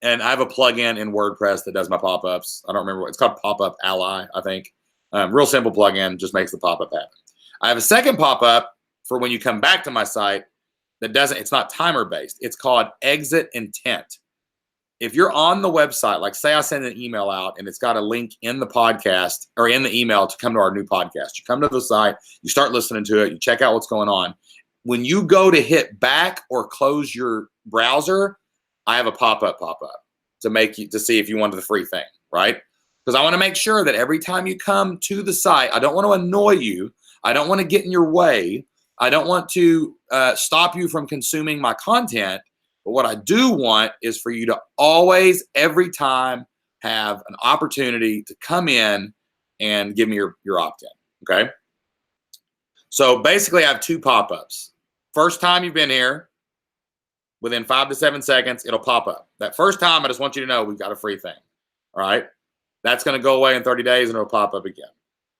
[SPEAKER 1] and I have a plugin in WordPress that does my pop-ups. I don't remember what it's called, Pop-Up Ally, I think. Real simple plugin, just makes the pop-up happen. I have a second pop-up for when you come back to my site that doesn't, it's not timer-based. It's called Exit Intent. If you're on the website, like say I send an email out and it's got a link in the podcast or in the email to come to our new podcast. You come to the site, you start listening to it, you check out what's going on. When you go to hit back or close your browser, I have a pop-up to make you, to see if you wanted the free thing, right? Because I want to make sure that every time you come to the site, I don't want to annoy you. I don't want to get in your way. I don't want to stop you from consuming my content. But what I do want is for you to always, every time, have an opportunity to come in and give me your opt-in, okay? So basically, I have two pop-ups. First time you've been here, within 5 to 7 seconds, it'll pop up. That first time, I just want you to know we've got a free thing, all right? That's going to go away in 30 days, and it'll pop up again.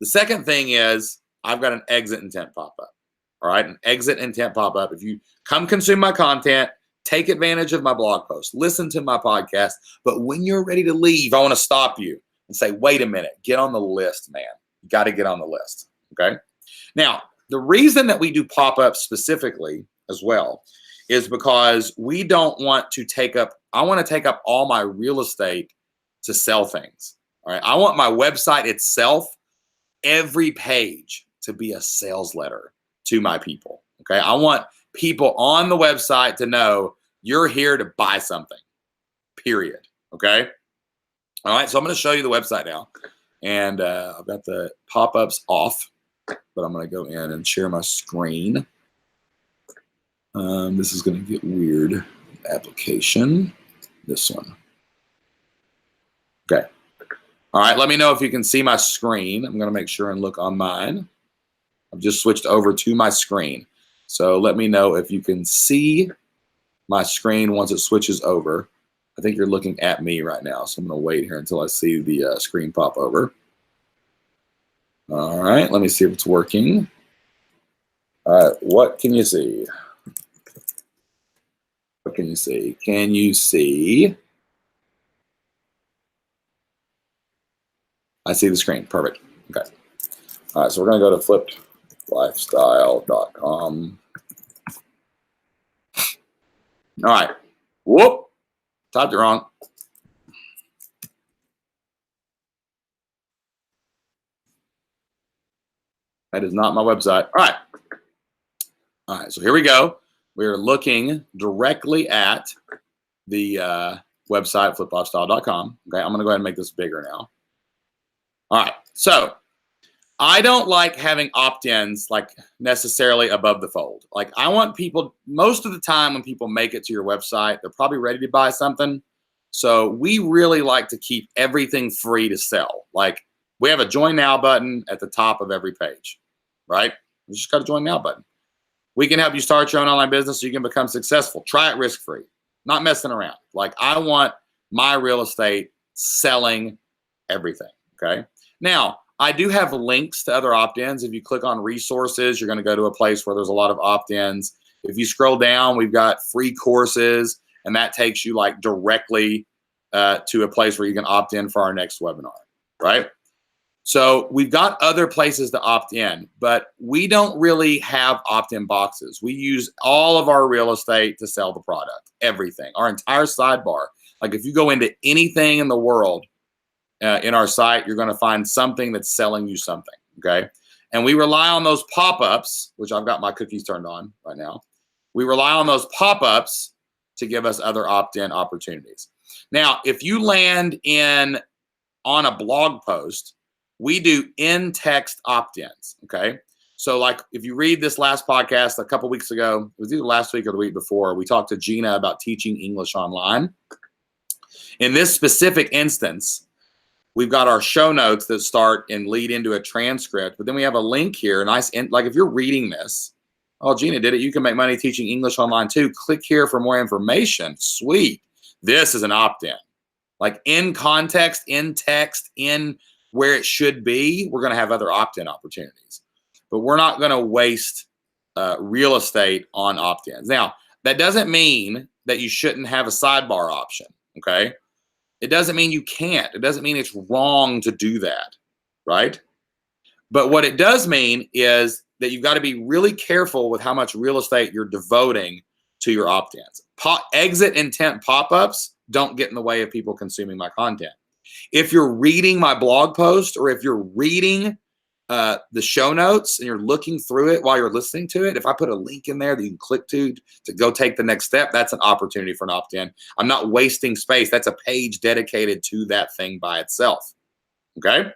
[SPEAKER 1] The second thing is I've got an exit intent pop-up, all right? An exit intent pop-up. If you come consume my content, take advantage of my blog post, listen to my podcast, but when you're ready to leave, I want to stop you and say, wait a minute, get on the list, man. You got to get on the list, okay? Now, the reason that we do pop-ups specifically as well is because we don't want to take up, I want to take up all my real estate to sell things, all right? I want my website itself, every page, to be a sales letter to my people, okay? I want people on the website to know you're here to buy something, period, okay? All right, so I'm going to show you the website now. And I've got the pop-ups off, but I'm going to go in and share my screen. This is going to get weird. Application, this one. Okay. All right, let me know if you can see my screen. I'm going to make sure and look on mine. I've just switched over to my screen. So let me know if you can see my screen once it switches over. I think you're looking at me right now, so I'm going to wait here until I see the screen pop over. All right, let me see if it's working. All right, what can you see? What can you see? Can you see? I see the screen. Perfect. Okay. All right, so we're going to go to flippedlifestyle.com. All right. Whoop. Typed it wrong. That is not my website. All right. All right, so here we go. We're looking directly at the website, flippedlifestyle.com. Okay, I'm going to go ahead and make this bigger now. All right, so I don't like having opt-ins like necessarily above the fold. Like I want people, most of the time when people make it to your website, they're probably ready to buy something. So we really like to keep everything free to sell. Like we have a join now button at the top of every page, right? You just got a join now button. We can help you start your own online business so you can become successful. Try it risk-free, not messing around. Like I want my real estate selling everything, okay? Now, I do have links to other opt-ins. If you click on resources, you're going to go to a place where there's a lot of opt-ins. If you scroll down, we've got free courses, and that takes you like directly to a place where you can opt in for our next webinar, right? So we've got other places to opt in, but we don't really have opt-in boxes. We use all of our real estate to sell the product, everything, our entire sidebar. Like if you go into anything in the world, in our site, you're going to find something that's selling you something, okay? And we rely on those pop-ups, which I've got my cookies turned on right now. We rely on those pop-ups to give us other opt-in opportunities. Now, if you land on a blog post, we do in-text opt-ins, okay? So like if you read this last podcast a couple weeks ago, it was either last week or the week before, we talked to Gina about teaching English online. In this specific instance, we've got our show notes that start and lead into a transcript, but then we have a link here, like if you're reading this Oh, Gina did it. You can make money teaching English online too. Click here for more information. Sweet. This is an opt-in. Like in context, in text, in where it should be, we're going to have other opt-in opportunities. But we're not going to waste real estate on opt-ins. Now, that doesn't mean that you shouldn't have a sidebar option, okay? It doesn't mean you can't. It doesn't mean it's wrong to do that, right? But what it does mean is that you've got to be really careful with how much real estate you're devoting to your opt-ins. Exit intent pop-ups don't get in the way of people consuming my content. If you're reading my blog post, or if you're reading the show notes and you're looking through it while you're listening to it, if I put a link in there that you can click to go take the next step, that's an opportunity for an opt-in. I'm not wasting space. That's a page dedicated to that thing by itself. Okay?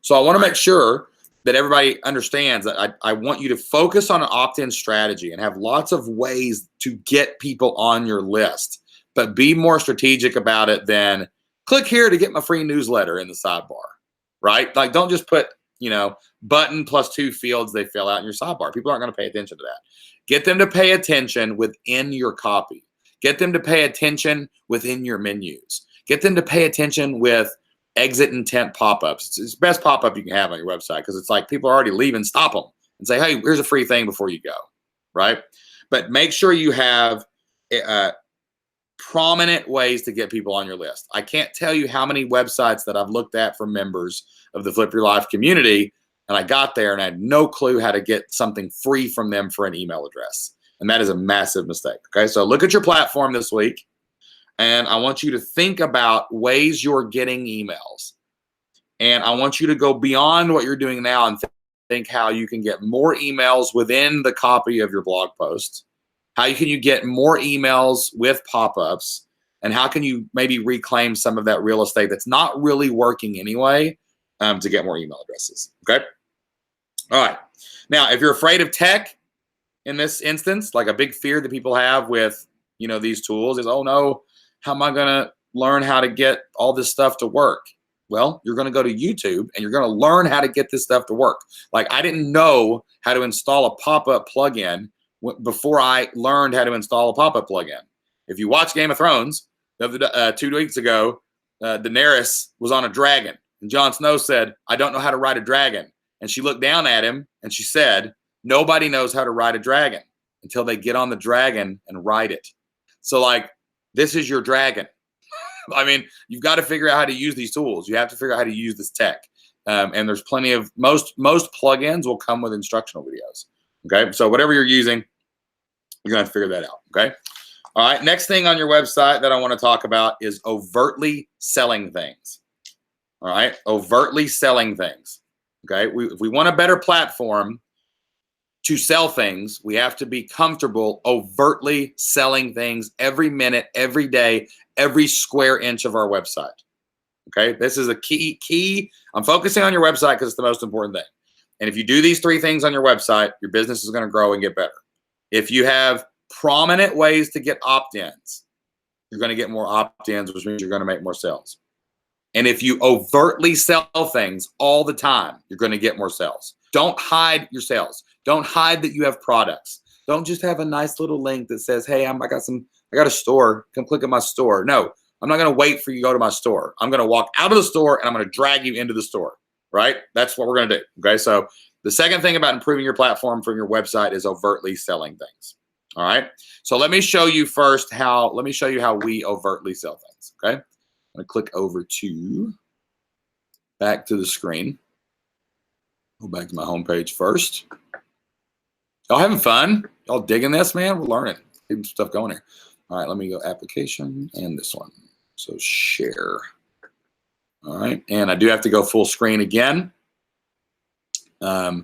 [SPEAKER 1] So I want to make sure that everybody understands that I want you to focus on an opt-in strategy and have lots of ways to get people on your list, but be more strategic about it than click here to get my free newsletter in the sidebar, right? Like, don't just put, button plus 2 fields they fill out in your sidebar. People aren't going to pay attention to that. Get them to pay attention within your copy. Get them to pay attention within your menus. Get them to pay attention with exit intent pop-ups. It's the best pop-up you can have on your website, because it's like people are already leaving. Stop them and say, hey, here's a free thing before you go, right? But make sure you have prominent ways to get people on your list. I can't tell you how many websites that I've looked at for members of the Flip Your Life community, and I got there and I had no clue how to get something free from them for an email address. And that is a massive mistake. Okay, so look at your platform this week, and I want you to think about ways you're getting emails. And I want you to go beyond what you're doing now and think how you can get more emails within the copy of your blog post. How can you get more emails with pop-ups? And how can you maybe reclaim some of that real estate that's not really working anyway to get more email addresses, okay? All right. Now, if you're afraid of tech in this instance, like a big fear that people have with, these tools is, oh no, how am I going to learn how to get all this stuff to work? Well, you're going to go to YouTube and you're going to learn how to get this stuff to work. Like, I didn't know how to install a pop-up plugin before I learned how to install a pop-up plugin. If you watch Game of Thrones, 2 weeks ago, Daenerys was on a dragon. And Jon Snow said, I don't know how to ride a dragon. And she looked down at him and she said, nobody knows how to ride a dragon until they get on the dragon and ride it. So, like, this is your dragon. I mean, you've got to figure out how to use these tools. You have to figure out how to use this tech. And there's plenty of, most plugins will come with instructional videos. Okay, so whatever you're using, you're going to have to figure that out. Okay. All right. Next thing on your website that I want to talk about is overtly selling things. All right. Overtly selling things. Okay. If we want a better platform to sell things, we have to be comfortable overtly selling things every minute, every day, every square inch of our website. Okay. This is a key. I'm focusing on your website because it's the most important thing. And if you do these 3 things on your website, your business is going to grow and get better. If you have prominent ways to get opt-ins, you're going to get more opt-ins, which means you're going to make more sales. And if you overtly sell things all the time, you're going to get more sales. Don't hide your sales. Don't hide that you have products. Don't just have a nice little link that says, hey, I got a store. Come click at my store. No, I'm not going to wait for you to go to my store. I'm going to walk out of the store and I'm going to drag you into the store. Right? That's what we're going to do. Okay. So the second thing about improving your platform from your website is overtly selling things. All right. So let me show you how we overtly sell things. Okay. I'm going to click over back to the screen. Go back to my homepage first. Y'all having fun? Y'all digging this, man? We're learning. Keeping stuff going here. All right. Let me go application and this one. So share. All right, and I do have to go full screen again. I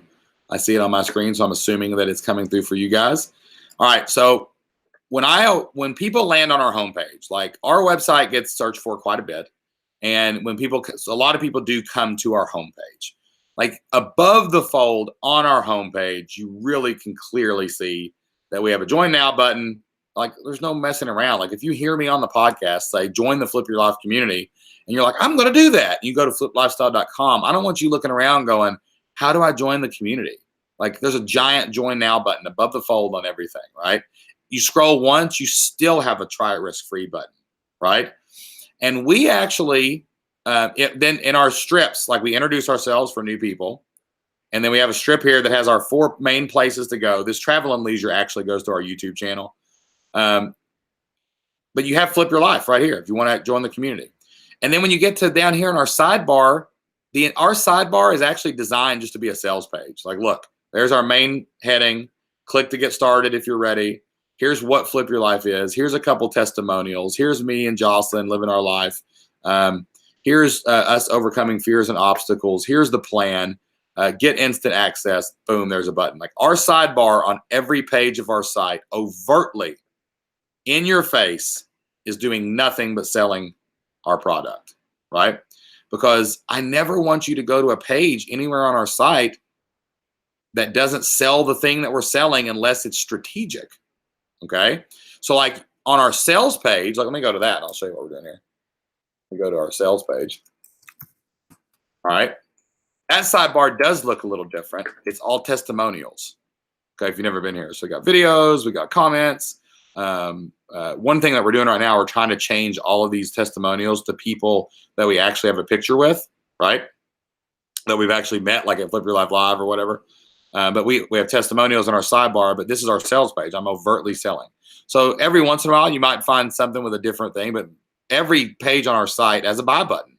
[SPEAKER 1] see it on my screen, so I'm assuming that it's coming through for you guys. All right, so when people land on our homepage, like our website gets searched for quite a bit, and a lot of people do come to our homepage. Like above the fold on our homepage, you really can clearly see that we have a Join Now button. Like there's no messing around. Like if you hear me on the podcast say, join the Flip Your Life community, and you're like, I'm going to do that. You go to fliplifestyle.com. I don't want you looking around going, how do I join the community? Like there's a giant join now button above the fold on everything, right? You scroll once, you still have a try it risk free button, right? And we actually, then in our strips, like we introduce ourselves for new people. And then we have a strip here that has our 4 main places to go. This travel and leisure actually goes to our YouTube channel. But you have Flip Your Life right here if you want to join the community. And then when you get to down here in our sidebar, our sidebar is actually designed just to be a sales page. Like, look, there's our main heading. Click to get started if you're ready. Here's what Flip Your Life is. Here's a couple testimonials. Here's me and Jocelyn living our life. Here's us overcoming fears and obstacles. Here's the plan. Get instant access. Boom, there's a button. Like our sidebar on every page of our site, overtly in your face, is doing nothing but selling our product, right? Because I never want you to go to a page anywhere on our site that doesn't sell the thing that we're selling unless it's strategic. Okay. So like on our sales page, like let me go to that and I'll show you what we're doing here. We go to our sales page. All right. That sidebar does look a little different. It's all testimonials. Okay. If you've never been here. So we got videos, we got comments. One thing that we're doing right now, we're trying to change all of these testimonials to people that we actually have a picture with, right? That we've actually met, like at Flip Your Life Live or whatever. But we have testimonials on our sidebar, but this is our sales page. I'm overtly selling. So every once in a while, you might find something with a different thing, but every page on our site has a buy button.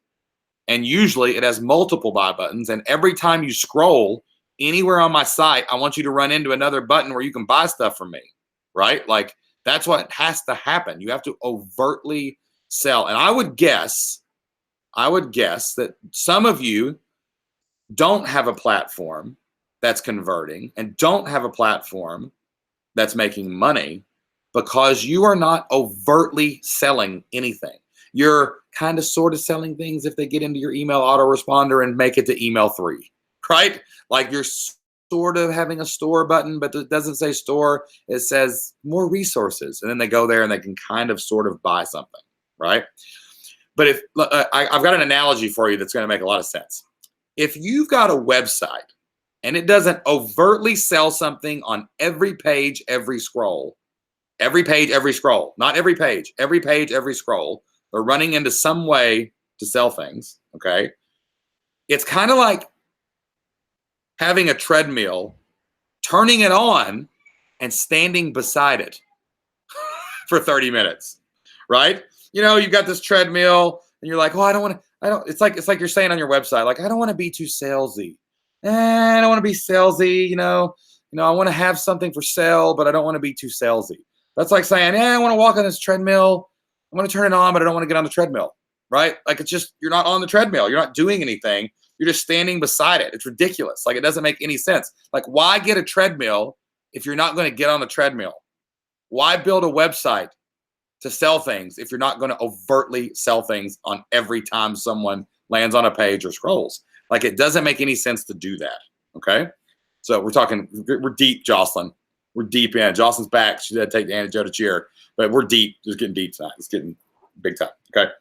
[SPEAKER 1] And usually it has multiple buy buttons. And every time you scroll anywhere on my site, I want you to run into another button where you can buy stuff from me, right? Like that's what has to happen. You have to overtly sell. And I would guess that some of you don't have a platform that's converting and don't have a platform that's making money because you are not overtly selling anything. You're kind of sort of selling things if they get into your email autoresponder and make it to email 3, right? Like you're sort of having a store button, but it doesn't say store. It says more resources. And then they go there and they can kind of sort of buy something, right? But if I've got an analogy for you that's going to make a lot of sense. If you've got a website and it doesn't overtly sell something on every page, every scroll, every page, every scroll, not every page, every scroll, they're running into some way to sell things, okay? It's kind of like having a treadmill, turning it on and standing beside it for 30 minutes, right? You know, you've got this treadmill and you're like, oh, it's like you're saying on your website, like, I don't want to be too salesy. I don't want to be salesy, you know, I want to have something for sale, but I don't want to be too salesy. That's like saying, I want to walk on this treadmill. I want to turn it on, but I don't want to get on the treadmill, right? Like it's just, you're not on the treadmill. You're not doing anything. You're just standing beside it. It's ridiculous. Like it doesn't make any sense. Like why get a treadmill if you're not going to get on the treadmill? Why build a website to sell things if you're not going to overtly sell things on every time someone lands on a page or scrolls? Like it doesn't make any sense to do that. Okay. So we're deep, Jocelyn. We're deep in. Jocelyn's back. She had to take Anna Joe to cheer, but we're deep. It's getting deep tonight. It's getting big time. Okay.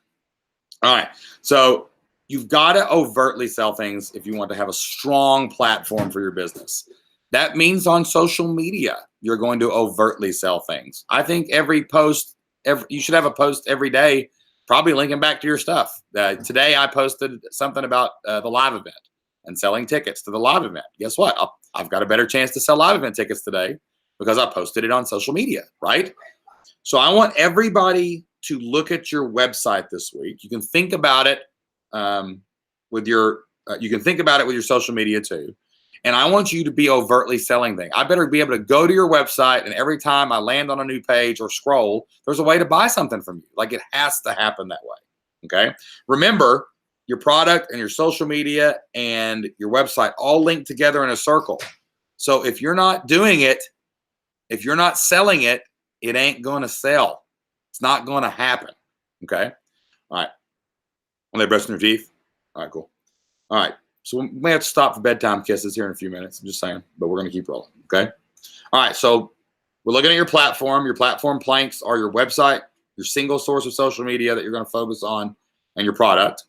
[SPEAKER 1] All right. So you've got to overtly sell things if you want to have a strong platform for your business. That means on social media, you're going to overtly sell things. I think you should have a post every day, probably linking back to your stuff. Today, I posted something about the live event and selling tickets to the live event. Guess what? I've got a better chance to sell live event tickets today because I posted it on social media, right? So I want everybody to look at your website this week. You can think about it with your social media too. And I want you to be overtly selling things. I better be able to go to your website and every time I land on a new page or scroll, there's a way to buy something from you. Like it has to happen that way. Okay. Remember, your product and your social media and your website all link together in a circle. So if you're not doing it, if you're not selling it, it ain't going to sell. It's not going to happen. Okay. All right. Are they brushing their teeth? All right, cool. All right. So we may have to stop for bedtime kisses here in a few minutes. I'm just saying, but we're going to keep rolling. Okay. All right. So we're looking at your platform. Your platform planks are your website, your single source of social media that you're going to focus on, and your product.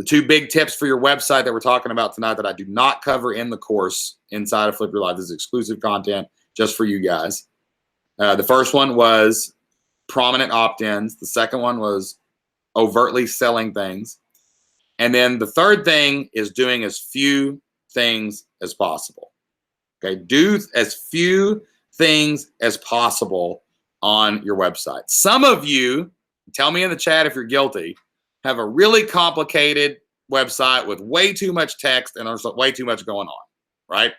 [SPEAKER 1] The two big tips for your website that we're talking about tonight that I do not cover in the course inside of Flip Your Life. This is exclusive content just for you guys. The first one was prominent opt-ins. The second one was overtly selling things. And then the third thing is doing as few things as possible. Okay, do as few things as possible on your website. Some of you, tell me in the chat if you're guilty, have a really complicated website with way too much text and there's way too much going on, right?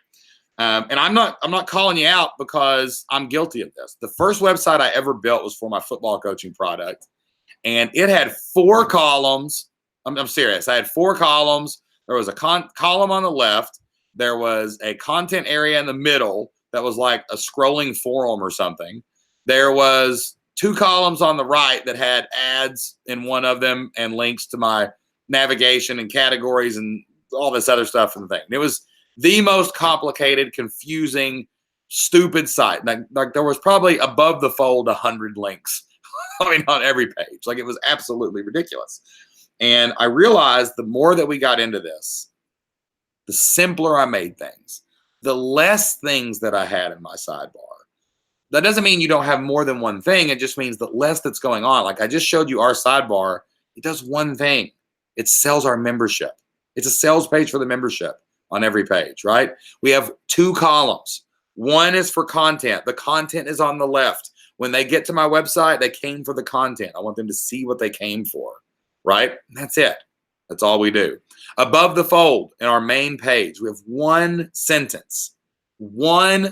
[SPEAKER 1] And I'm not calling you out because I'm guilty of this. The first website I ever built was for my football coaching product, and it had 4 columns. I'm serious. I had 4 columns. There was a column on the left. There was a content area in the middle that was like a scrolling forum or something. There was 2 columns on the right that had ads in one of them and links to my navigation and categories and all this other stuff in the thing. It was the most complicated, confusing, stupid site. Like there was probably above the fold 100 links. I mean, on every page. Like it was absolutely ridiculous. And I realized the more that we got into this, the simpler I made things, the less things that I had in my sidebar. That doesn't mean you don't have more than one thing. It just means the less that's going on. Like I just showed you our sidebar. It does one thing. It sells our membership. It's a sales page for the membership on every page, right? We have 2 columns. One is for content. The content is on the left. When they get to my website, they came for the content. I want them to see what they came for, right? And that's it. That's all we do. Above the fold in our main page, we have one sentence on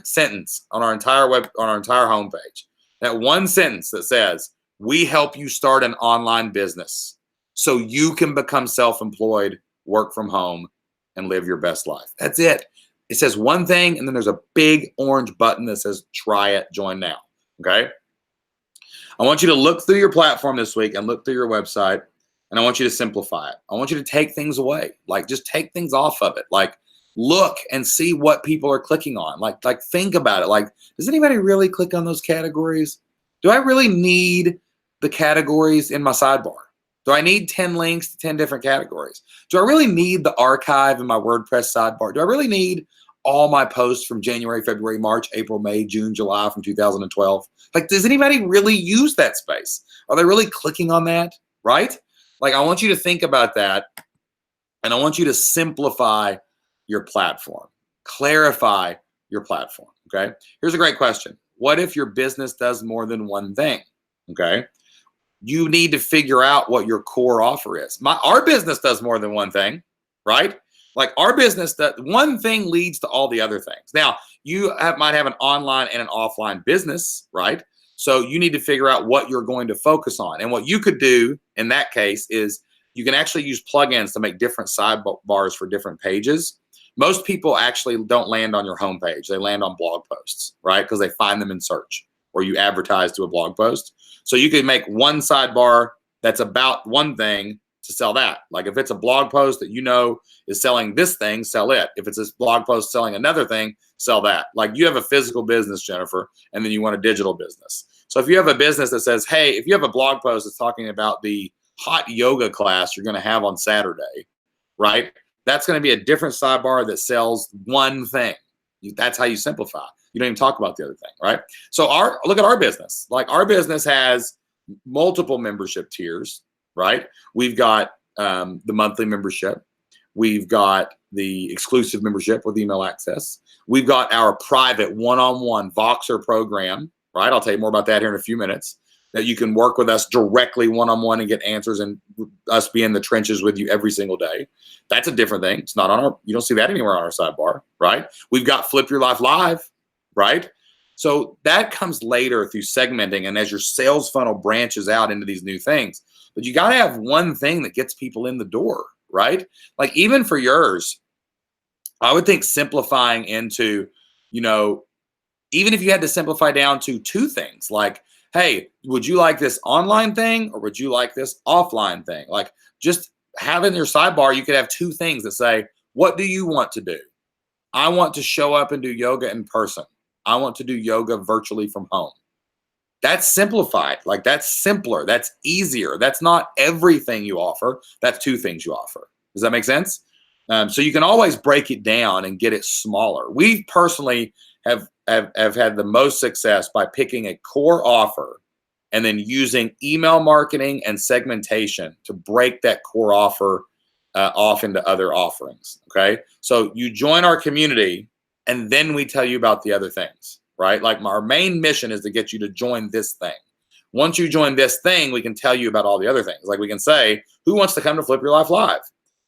[SPEAKER 1] our entire homepage. That one sentence that says, "We help you start an online business so you can become self-employed, work from home, and live your best life." That's it. It says one thing, and then there's a big orange button that says try it, join now. Okay. I want you to look through your platform this week and look through your website, and I want you to simplify it. I want you to take things away. Like just take things off of it. Like look and see what people are clicking on. Like think about it. Like, does anybody really click on those categories? Do I really need the categories in my sidebar? Do I need 10 links to 10 different categories? Do I really need the archive in my WordPress sidebar? Do I really need all my posts from January, February, March, April, May, June, July from 2012? Like, does anybody really use that space? Are they really clicking on that, right? Like, I want you to think about that, and I want you to simplify your platform, clarify your platform, okay? Here's a great question. What if your business does more than one thing, okay? You need to figure out what your core offer is. Our business does more than one thing, right? Like our business, that one thing leads to all the other things. Now, you might have an online and an offline business, right? So you need to figure out what you're going to focus on. And what you could do in that case is you can actually use plugins to make different sidebars for different pages. Most people actually don't land on your homepage. They land on blog posts, right? Because they find them in search, or you advertise to a blog post. So you can make one sidebar that's about one thing to sell that. Like if it's a blog post that you know is selling this thing, sell it. If it's a blog post selling another thing, sell that. Like you have a physical business, Jennifer, and then you want a digital business. So if you have a business that says, hey, if you have a blog post that's talking about the hot yoga class you're going to have on Saturday, right? That's going to be a different sidebar that sells one thing. That's how you simplify. You don't even talk about the other thing, right? So look at our business. Like our business has multiple membership tiers, right? We've got the monthly membership. We've got the exclusive membership with email access. We've got our private one-on-one Voxer program, right? I'll tell you more about that here in a few minutes, that you can work with us directly one-on-one and get answers and us be in the trenches with you every single day. That's a different thing. It's not on you don't see that anywhere on our sidebar, right? We've got Flip Your Life Live, right? So that comes later through segmenting and as your sales funnel branches out into these new things. But you got to have one thing that gets people in the door, right? Like even for yours, I would think simplifying into, even if you had to simplify down to 2 things, like, hey, would you like this online thing or would you like this offline thing? Like just having your sidebar, you could have 2 things that say, what do you want to do? I want to show up and do yoga in person. I want to do yoga virtually from home. That's simplified. Like that's simpler. That's easier. That's not everything you offer. That's 2 things you offer, Does that make sense? So you can always break it down and get it smaller. We personally have had the most success by picking a core offer and then using email marketing and segmentation to break that core offer off into other offerings. Okay. So you join our community and then we tell you about the other things, right? Like our main mission is to get you to join this thing. Once you join this thing, we can tell you about all the other things. Like we can say, who wants to come to Flip Your Life Live?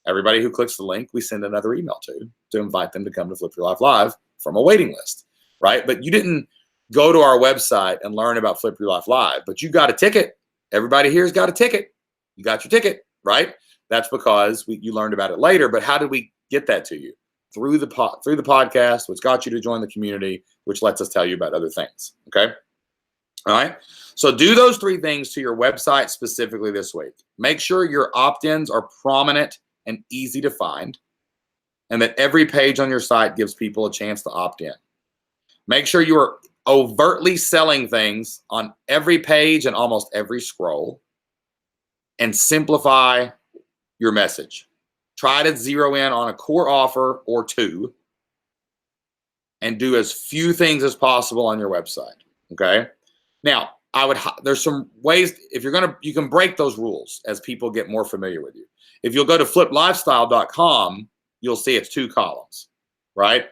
[SPEAKER 1] Everybody who clicks the link, we send another email to invite them to come to Flip Your Life Live from a waiting list, right? But you didn't go to our website and learn about Flip Your Life Live, but you got a ticket. Everybody here's got a ticket. You got your ticket, right? That's because you learned about it later. But how did we get that to you? Through the podcast, which got you to join the community, which lets us tell you about other things. Okay. All right. So do those 3 things to your website specifically this week. Make sure your opt-ins are prominent and easy to find, and that every page on your site gives people a chance to opt in. Make sure you are overtly selling things on every page and almost every scroll, and simplify your message. Try to zero in on a core offer or 2 and do as few things as possible on your website. Okay. Now, there's some ways, if you can break those rules as people get more familiar with you. If you'll go to fliplifestyle.com, you'll see it's 2 columns, right?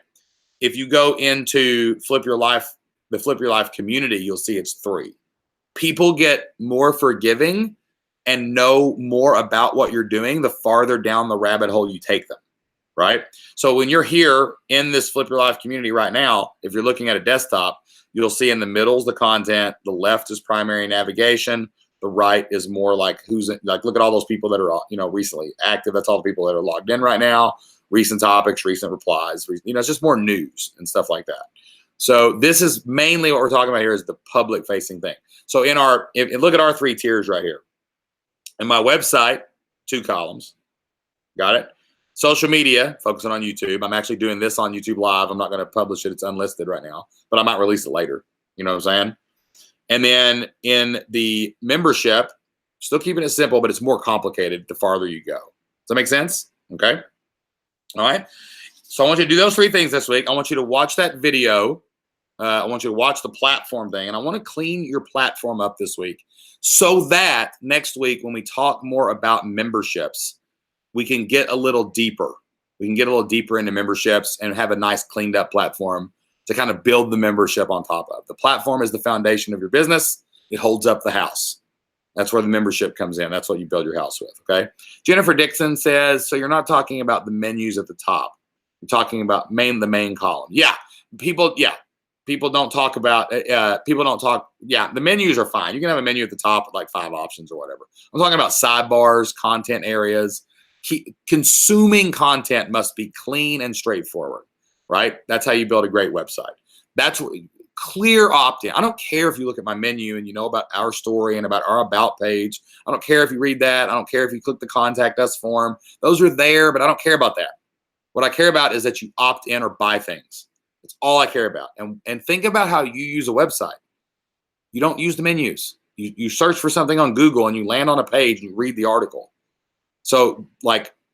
[SPEAKER 1] If you go into Flip Your Life, the Flip Your Life community, you'll see it's 3. People get more forgiving and know more about what you're doing the farther down the rabbit hole you take them, right? So when you're here in this Flip Your Life community right now, if you're looking at a desktop, you'll see in the middle is the content, the left is primary navigation, the right is more like look at all those people that are, recently active. That's all the people that are logged in right now, recent topics, recent replies, it's just more news and stuff like that. So this is mainly what we're talking about here is the public facing thing. So look at our 3 tiers right here. In my website, 2 columns. Got it? Social media, focusing on YouTube. I'm actually doing this on YouTube Live. I'm not going to publish it. It's unlisted right now, but I might release it later. You know what I'm saying? And then in the membership, still keeping it simple, but it's more complicated the farther you go. Does that make sense? Okay. All right. So I want you to do those 3 things this week. I want you to watch that video. I want you to watch the platform thing, and I want to clean your platform up this week so that next week when we talk more about memberships, we can get a little deeper. We can get a little deeper into memberships and have a nice cleaned up platform to kind of build the membership on top of. The platform is the foundation of your business. It holds up the house. That's where the membership comes in. That's what you build your house with, okay? Jennifer Dixon says, so you're not talking about the menus at the top. You're talking about the main column. Yeah, people don't talk about, the menus are fine. You can have a menu at the top with like 5 options or whatever. I'm talking about sidebars, content areas. Consuming content must be clean and straightforward, right? That's how you build a great website. That's what, clear opt-in. I don't care if you look at my menu and you know about our story and about our about page. I don't care if you read that. I don't care if you click the contact us form. Those are there, but I don't care about that. What I care about is that you opt in or buy things. That's all I care about. And think about how you use a website. You don't use the menus. You search for something on Google and you land on a page and you read the article. So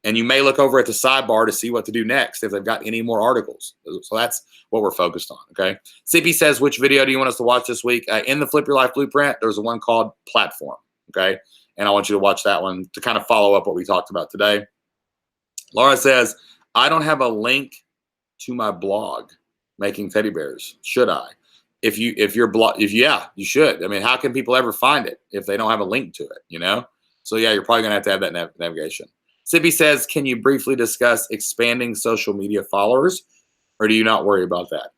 [SPEAKER 1] and you may look over at the sidebar to see what to do next if they've got any more articles. So that's what we're focused on, okay? Sippy says, which video do you want us to watch this week? In the Flip Your Life Blueprint, there's one called Platform, okay? And I want you to watch that one to kind of follow up what we talked about today. Laura says, I don't have a link to my blog, Making Teddy Bears. Should I? Yeah, you should. I mean, how can people ever find it if they don't have a link to it, So yeah, you're probably gonna have to have that navigation. Sippy says, can you briefly discuss expanding social media followers, or do you not worry about that?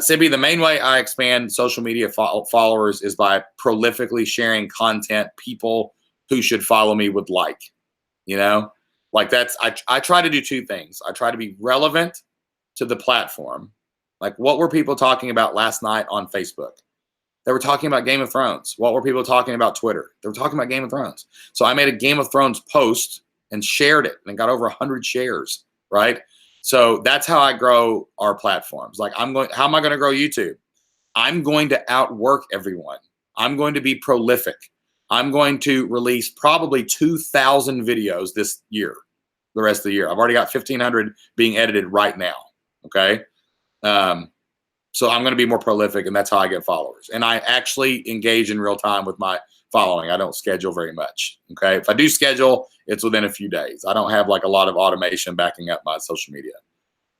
[SPEAKER 1] Sippy, the main way I expand social media followers is by prolifically sharing content people who should follow me would like, I try to do 2 things. I try to be relevant to the platform. Like, what were people talking about last night on Facebook? They were talking about Game of Thrones. What were people talking about Twitter? They were talking about Game of Thrones. So I made a Game of Thrones post and shared it, and it got over 100 shares, right? So that's how I grow our platforms. How am I going to grow YouTube? I'm going to outwork everyone. I'm going to be prolific. I'm going to release probably 2,000 videos this year, the rest of the year. I've already got 1,500 being edited right now. Okay. So I'm going to be more prolific, and that's how I get followers. And I actually engage in real time with my following. I don't schedule very much. Okay. If I do schedule, it's within a few days. I don't have like a lot of automation backing up my social media.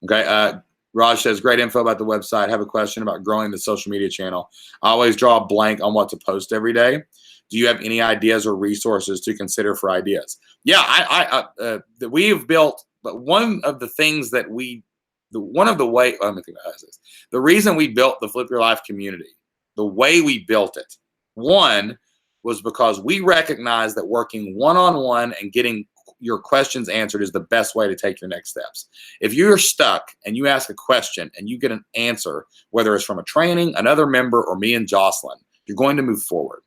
[SPEAKER 1] Okay. Raj says, great info about the website. Have a question about growing the social media channel. I always draw a blank on what to post every day. Do you have any ideas or resources to consider for ideas? Yeah, we've built, but one of the things that let me think about this. The reason we built the Flip Your Life community, the way we built it, one was because we recognize that working one-on-one and getting your questions answered is the best way to take your next steps. If you're stuck and you ask a question and you get an answer, whether it's from a training, another member, or me and Jocelyn, you're going to move forward.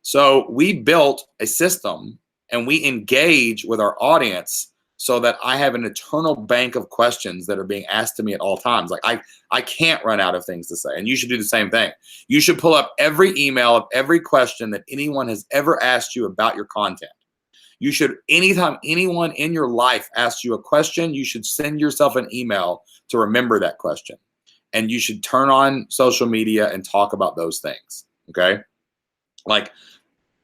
[SPEAKER 1] So we built a system and we engage with our audience so that I have an eternal bank of questions that are being asked to me at all times. Like I can't run out of things to say, and you should do the same thing. You should pull up every email of every question that anyone has ever asked you about your content. You should, anytime anyone in your life asks you a question, you should send yourself an email to remember that question. And you should turn on social media and talk about those things, okay? Like,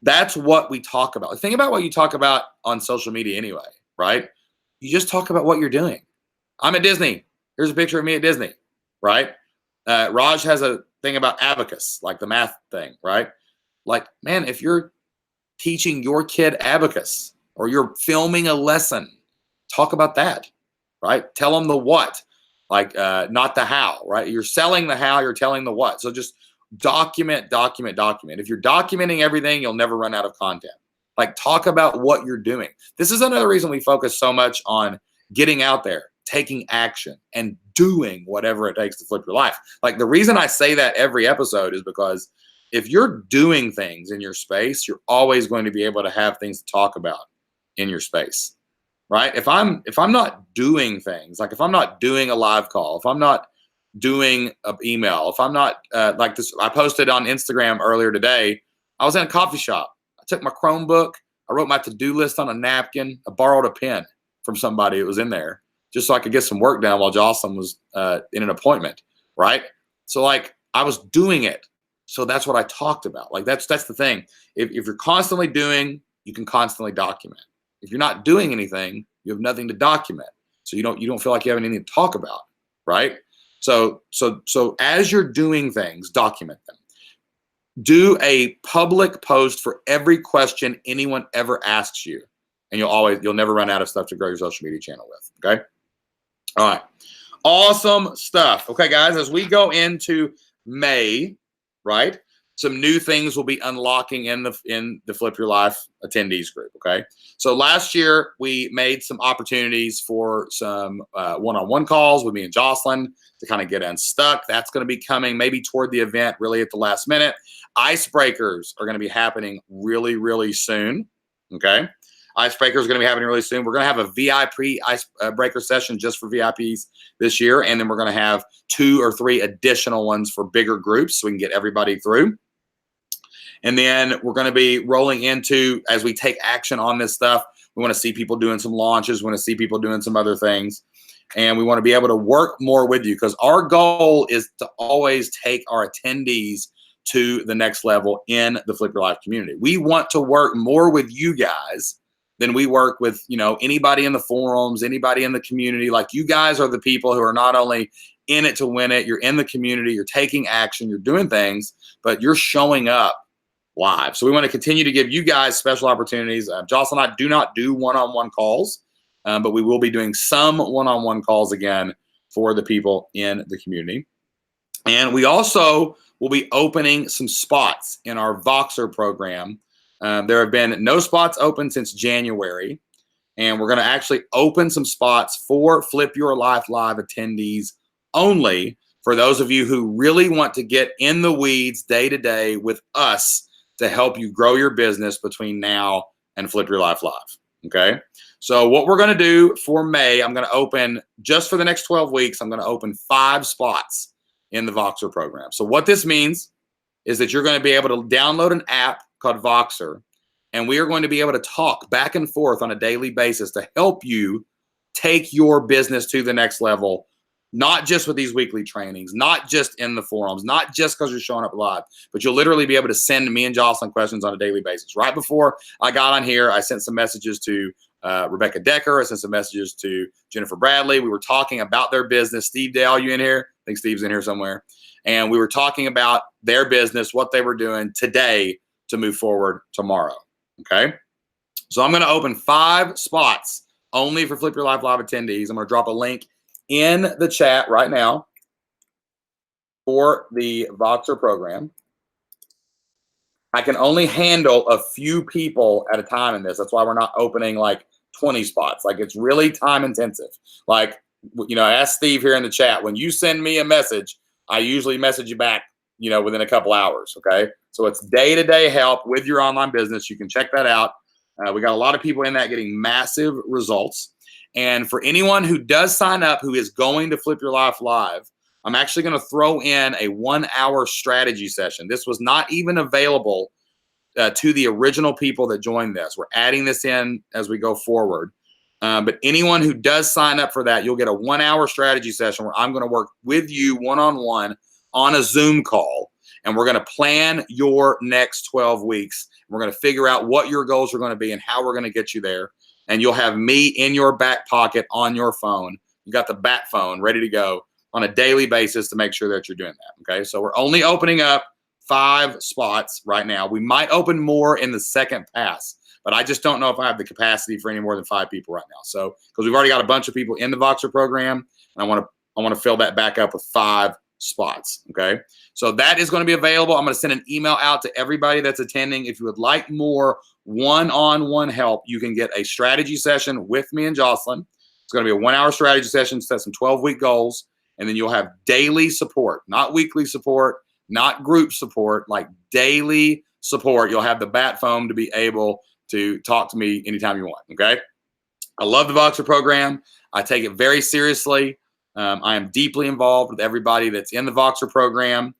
[SPEAKER 1] that's what we talk about. Think about what you talk about on social media anyway, right? You just talk about what you're doing. I'm at Disney. Here's a picture of me at Disney, right? Raj has a thing about abacus, like the math thing, right? Like, man, if you're teaching your kid abacus or you're filming a lesson, talk about that, right? Tell them the what, like not the how, right? You're selling the how, you're telling the what. So just document. If you're documenting everything, you'll never run out of content. Like, talk about what you're doing. This is another reason we focus so much on getting out there, taking action, and doing whatever it takes to flip your life. Like, the reason I say that every episode is because if you're doing things in your space, you're always going to be able to have things to talk about in your space, right? If I'm not doing things, like if I'm not doing a live call, if I'm not doing an email, if I'm not like this, I posted on Instagram earlier today, I was in a coffee shop. I took my Chromebook, I wrote my to-do list on a napkin, I borrowed a pen from somebody that was in there just so I could get some work done while Jocelyn was in an appointment, right? So like, I was doing it. So that's what I talked about. Like, that's the thing. If you're constantly doing, you can constantly document. If you're not doing anything, you have nothing to document. So you don't feel like you have anything to talk about, right? So as you're doing things, document them. Do a public post for every question anyone ever asks you, and you'll never run out of stuff to grow your social media channel with. Okay. All right. Awesome stuff. Okay, guys, as we go into May, right, some new things will be unlocking in the Flip Your Life attendees group. Okay. So last year we made some opportunities for some one-on-one calls with me and Jocelyn to kind of get unstuck. That's going to be coming maybe toward the event, really at the last minute. Icebreakers are going to be happening really, really soon. Okay. Icebreakers are going to be happening really soon. We're going to have a VIP icebreaker session just for VIPs this year. And then we're going to have 2 or 3 additional ones for bigger groups so we can get everybody through. And then we're going to be rolling into, as we take action on this stuff, we want to see people doing some launches. We want to see people doing some other things. And we want to be able to work more with you, because our goal is to always take our attendees to the next level in the Flip Your Life community. We want to work more with you guys than we work with, anybody in the forums, anybody in the community. Like, you guys are the people who are not only in it to win it, you're in the community, you're taking action, you're doing things, but you're showing up live. So we want to continue to give you guys special opportunities. Jocelyn and I do not do one-on-one calls, but we will be doing some one-on-one calls again for the people in the community. And we also will be opening some spots in our Voxer program. There have been no spots open since January, and we're going to actually open some spots for Flip Your Life Live attendees only, for those of you who really want to get in the weeds day to day with us to help you grow your business between now and Flip Your Life Live. Okay. So what we're going to do for May, I'm going to open, just for the next 12 weeks, I'm going to open 5 spots in the Voxer program. So what this means is that you're going to be able to download an app called Voxer, And we are going to be able to talk back and forth on a daily basis to help you take your business to the next level, not just with these weekly trainings, not just in the forums, not just because you're showing up live, but you'll literally be able to send me and Jocelyn questions on a daily basis. Right before I got on here, I sent some messages to Rebecca Decker. I sent some messages to Jennifer Bradley. We were talking about their business. Steve Dale, you in here? I think Steve's in here somewhere. And we were talking about their business, what they were doing today to move forward tomorrow. Okay. So I'm going to open 5 spots only for Flip Your Life Live attendees. I'm going to drop a link in the chat right now for the Voxer program. I can only handle a few people at a time in this. That's why we're not opening like 20 spots. Like, it's really time intensive. Like, you know, I asked Steve here in the chat, when you send me a message, I usually message you back, you know, within a couple hours. Okay. So it's day-to-day help with your online business. You can check that out. We got a lot of people in that getting massive results. And for anyone who does sign up, who is going to Flip Your Life Live, I'm actually going to throw in a 1-hour strategy session. This was not even available to the original people that joined this. We're adding this in as we go forward. But anyone who does sign up for that, you'll get a 1-hour strategy session where I'm going to work with you one-on-one on a Zoom call. And we're going to plan your next 12 weeks. We're going to figure out what your goals are going to be and how we're going to get you there. And you'll have me in your back pocket on your phone. You got the bat phone ready to go on a daily basis to make sure that you're doing that. Okay. So we're only opening up 5 spots right now. We might open more in the second pass, but I just don't know if I have the capacity for any more than 5 people right now. So, because we've already got a bunch of people in the Voxer program, and I want to fill that back up with 5 spots. Okay. So that is going to be available. I'm going to send an email out to everybody that's attending. If you would like more one-on-one help, you can get a strategy session with me and Jocelyn. It's going to be a 1-hour strategy session, set some 12-week goals, and then you'll have daily support, not weekly support, not group support, like daily support. You'll have the bat phone to be able to talk to me anytime you want. Okay. I love the Voxer program. I take it very seriously. I am deeply involved with everybody that's in the Voxer program.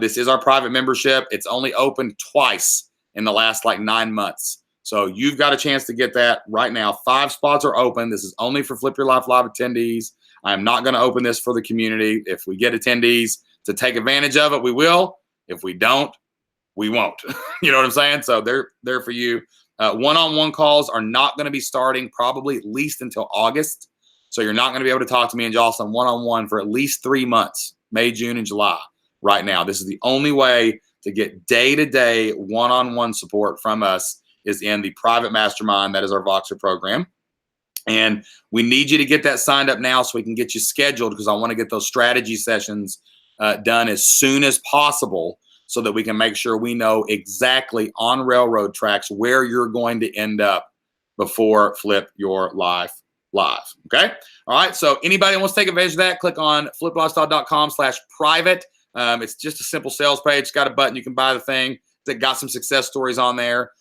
[SPEAKER 1] This is our private membership. It's only opened twice in the last like 9 months. So you've got a chance to get that right now. 5 spots are open. This is only for Flip Your Life Live attendees. I am not going to open this for the community. If we get attendees to take advantage of it, we will. If we don't, we won't. You know what I'm saying? So they're there for you. One-on-one calls are not going to be starting probably at least until August. So you're not going to be able to talk to me and Jocelyn one-on-one for at least 3 months, May, June, and July right now. This is the only way to get day-to-day one-on-one support from us is in the private mastermind. That is our Voxer program. And we need you to get that signed up now so we can get you scheduled, because I want to get those strategy sessions done as soon as possible so that we can make sure we know exactly on railroad tracks where you're going to end up before Flip Your Life Live. Okay. All right. So anybody that wants to take advantage of that, click on fliplifestyle.com/private. It's just a simple sales page. It's got a button. You can buy the thing. That got some success stories on there.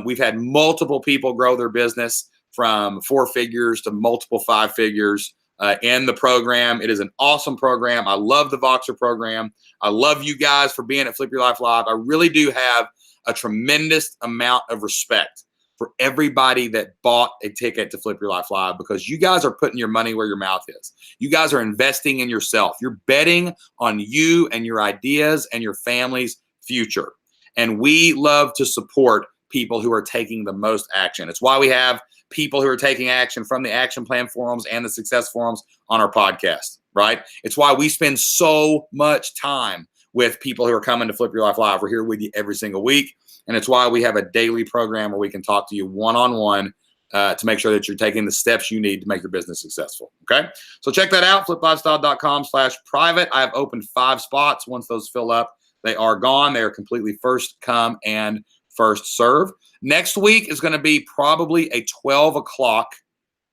[SPEAKER 1] We've had multiple people grow their business from 4 figures to multiple 5 figures in the program. It is an awesome program. I love the Voxer program. I love you guys for being at Flip Your Life Live. I really do have a tremendous amount of respect for everybody that bought a ticket to Flip Your Life Live, because you guys are putting your money where your mouth is. You guys are investing in yourself. You're betting on you and your ideas and your family's future. And we love to support people who are taking the most action. It's why we have people who are taking action from the Action Plan forums and the Success forums on our podcast, right? It's why we spend so much time with people who are coming to Flip Your Life Live. We're here with you every single week. And it's why we have a daily program where we can talk to you one-on-one to make sure that you're taking the steps you need to make your business successful. Okay. So check that out. fliplifestyle.com/private. I have opened 5 spots. Once those fill up, they are gone. They are completely first come and first serve. Next week is going to be probably a 12 o'clock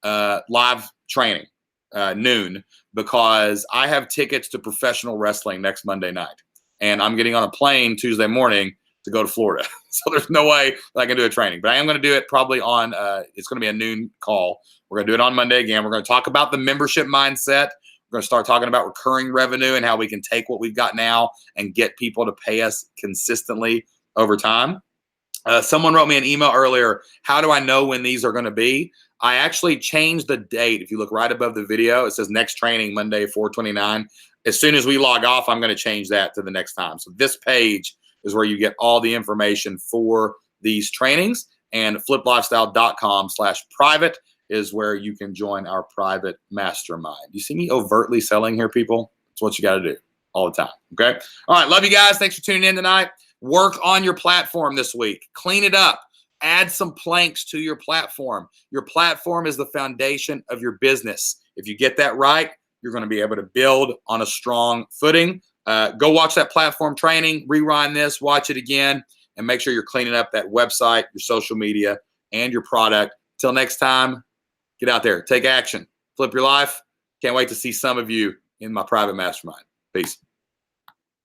[SPEAKER 1] live training, noon, because I have tickets to professional wrestling next Monday night. And I'm getting on a plane Tuesday morning to go to Florida. So there's no way that I can do a training, but I am going to do it probably on, it's going to be a noon call. We're going to do it on Monday again. We're going to talk about the membership mindset. We're going to start talking about recurring revenue and how we can take what we've got now and get people to pay us consistently over time. Someone wrote me an email earlier. How do I know when these are going to be? I actually changed the date. If you look right above the video, it says next training Monday 4/29. As soon as we log off, I'm going to change that to the next time. So this page is where you get all the information for these trainings, and fliplifestyle.com/private is where you can join our private mastermind. You see me overtly selling here, people? That's what you got to do all the time. Okay. All right. Love you guys. Thanks for tuning in tonight. Work on your platform this week. Clean it up. Add some planks to your platform. Your platform is the foundation of your business. If you get that right, you're going to be able to build on a strong footing. Go watch that platform training, rewind this, watch it again, and make sure you're cleaning up that website, your social media, and your product. Till next time, get out there, take action, flip your life. Can't wait to see some of you in my private mastermind. Peace.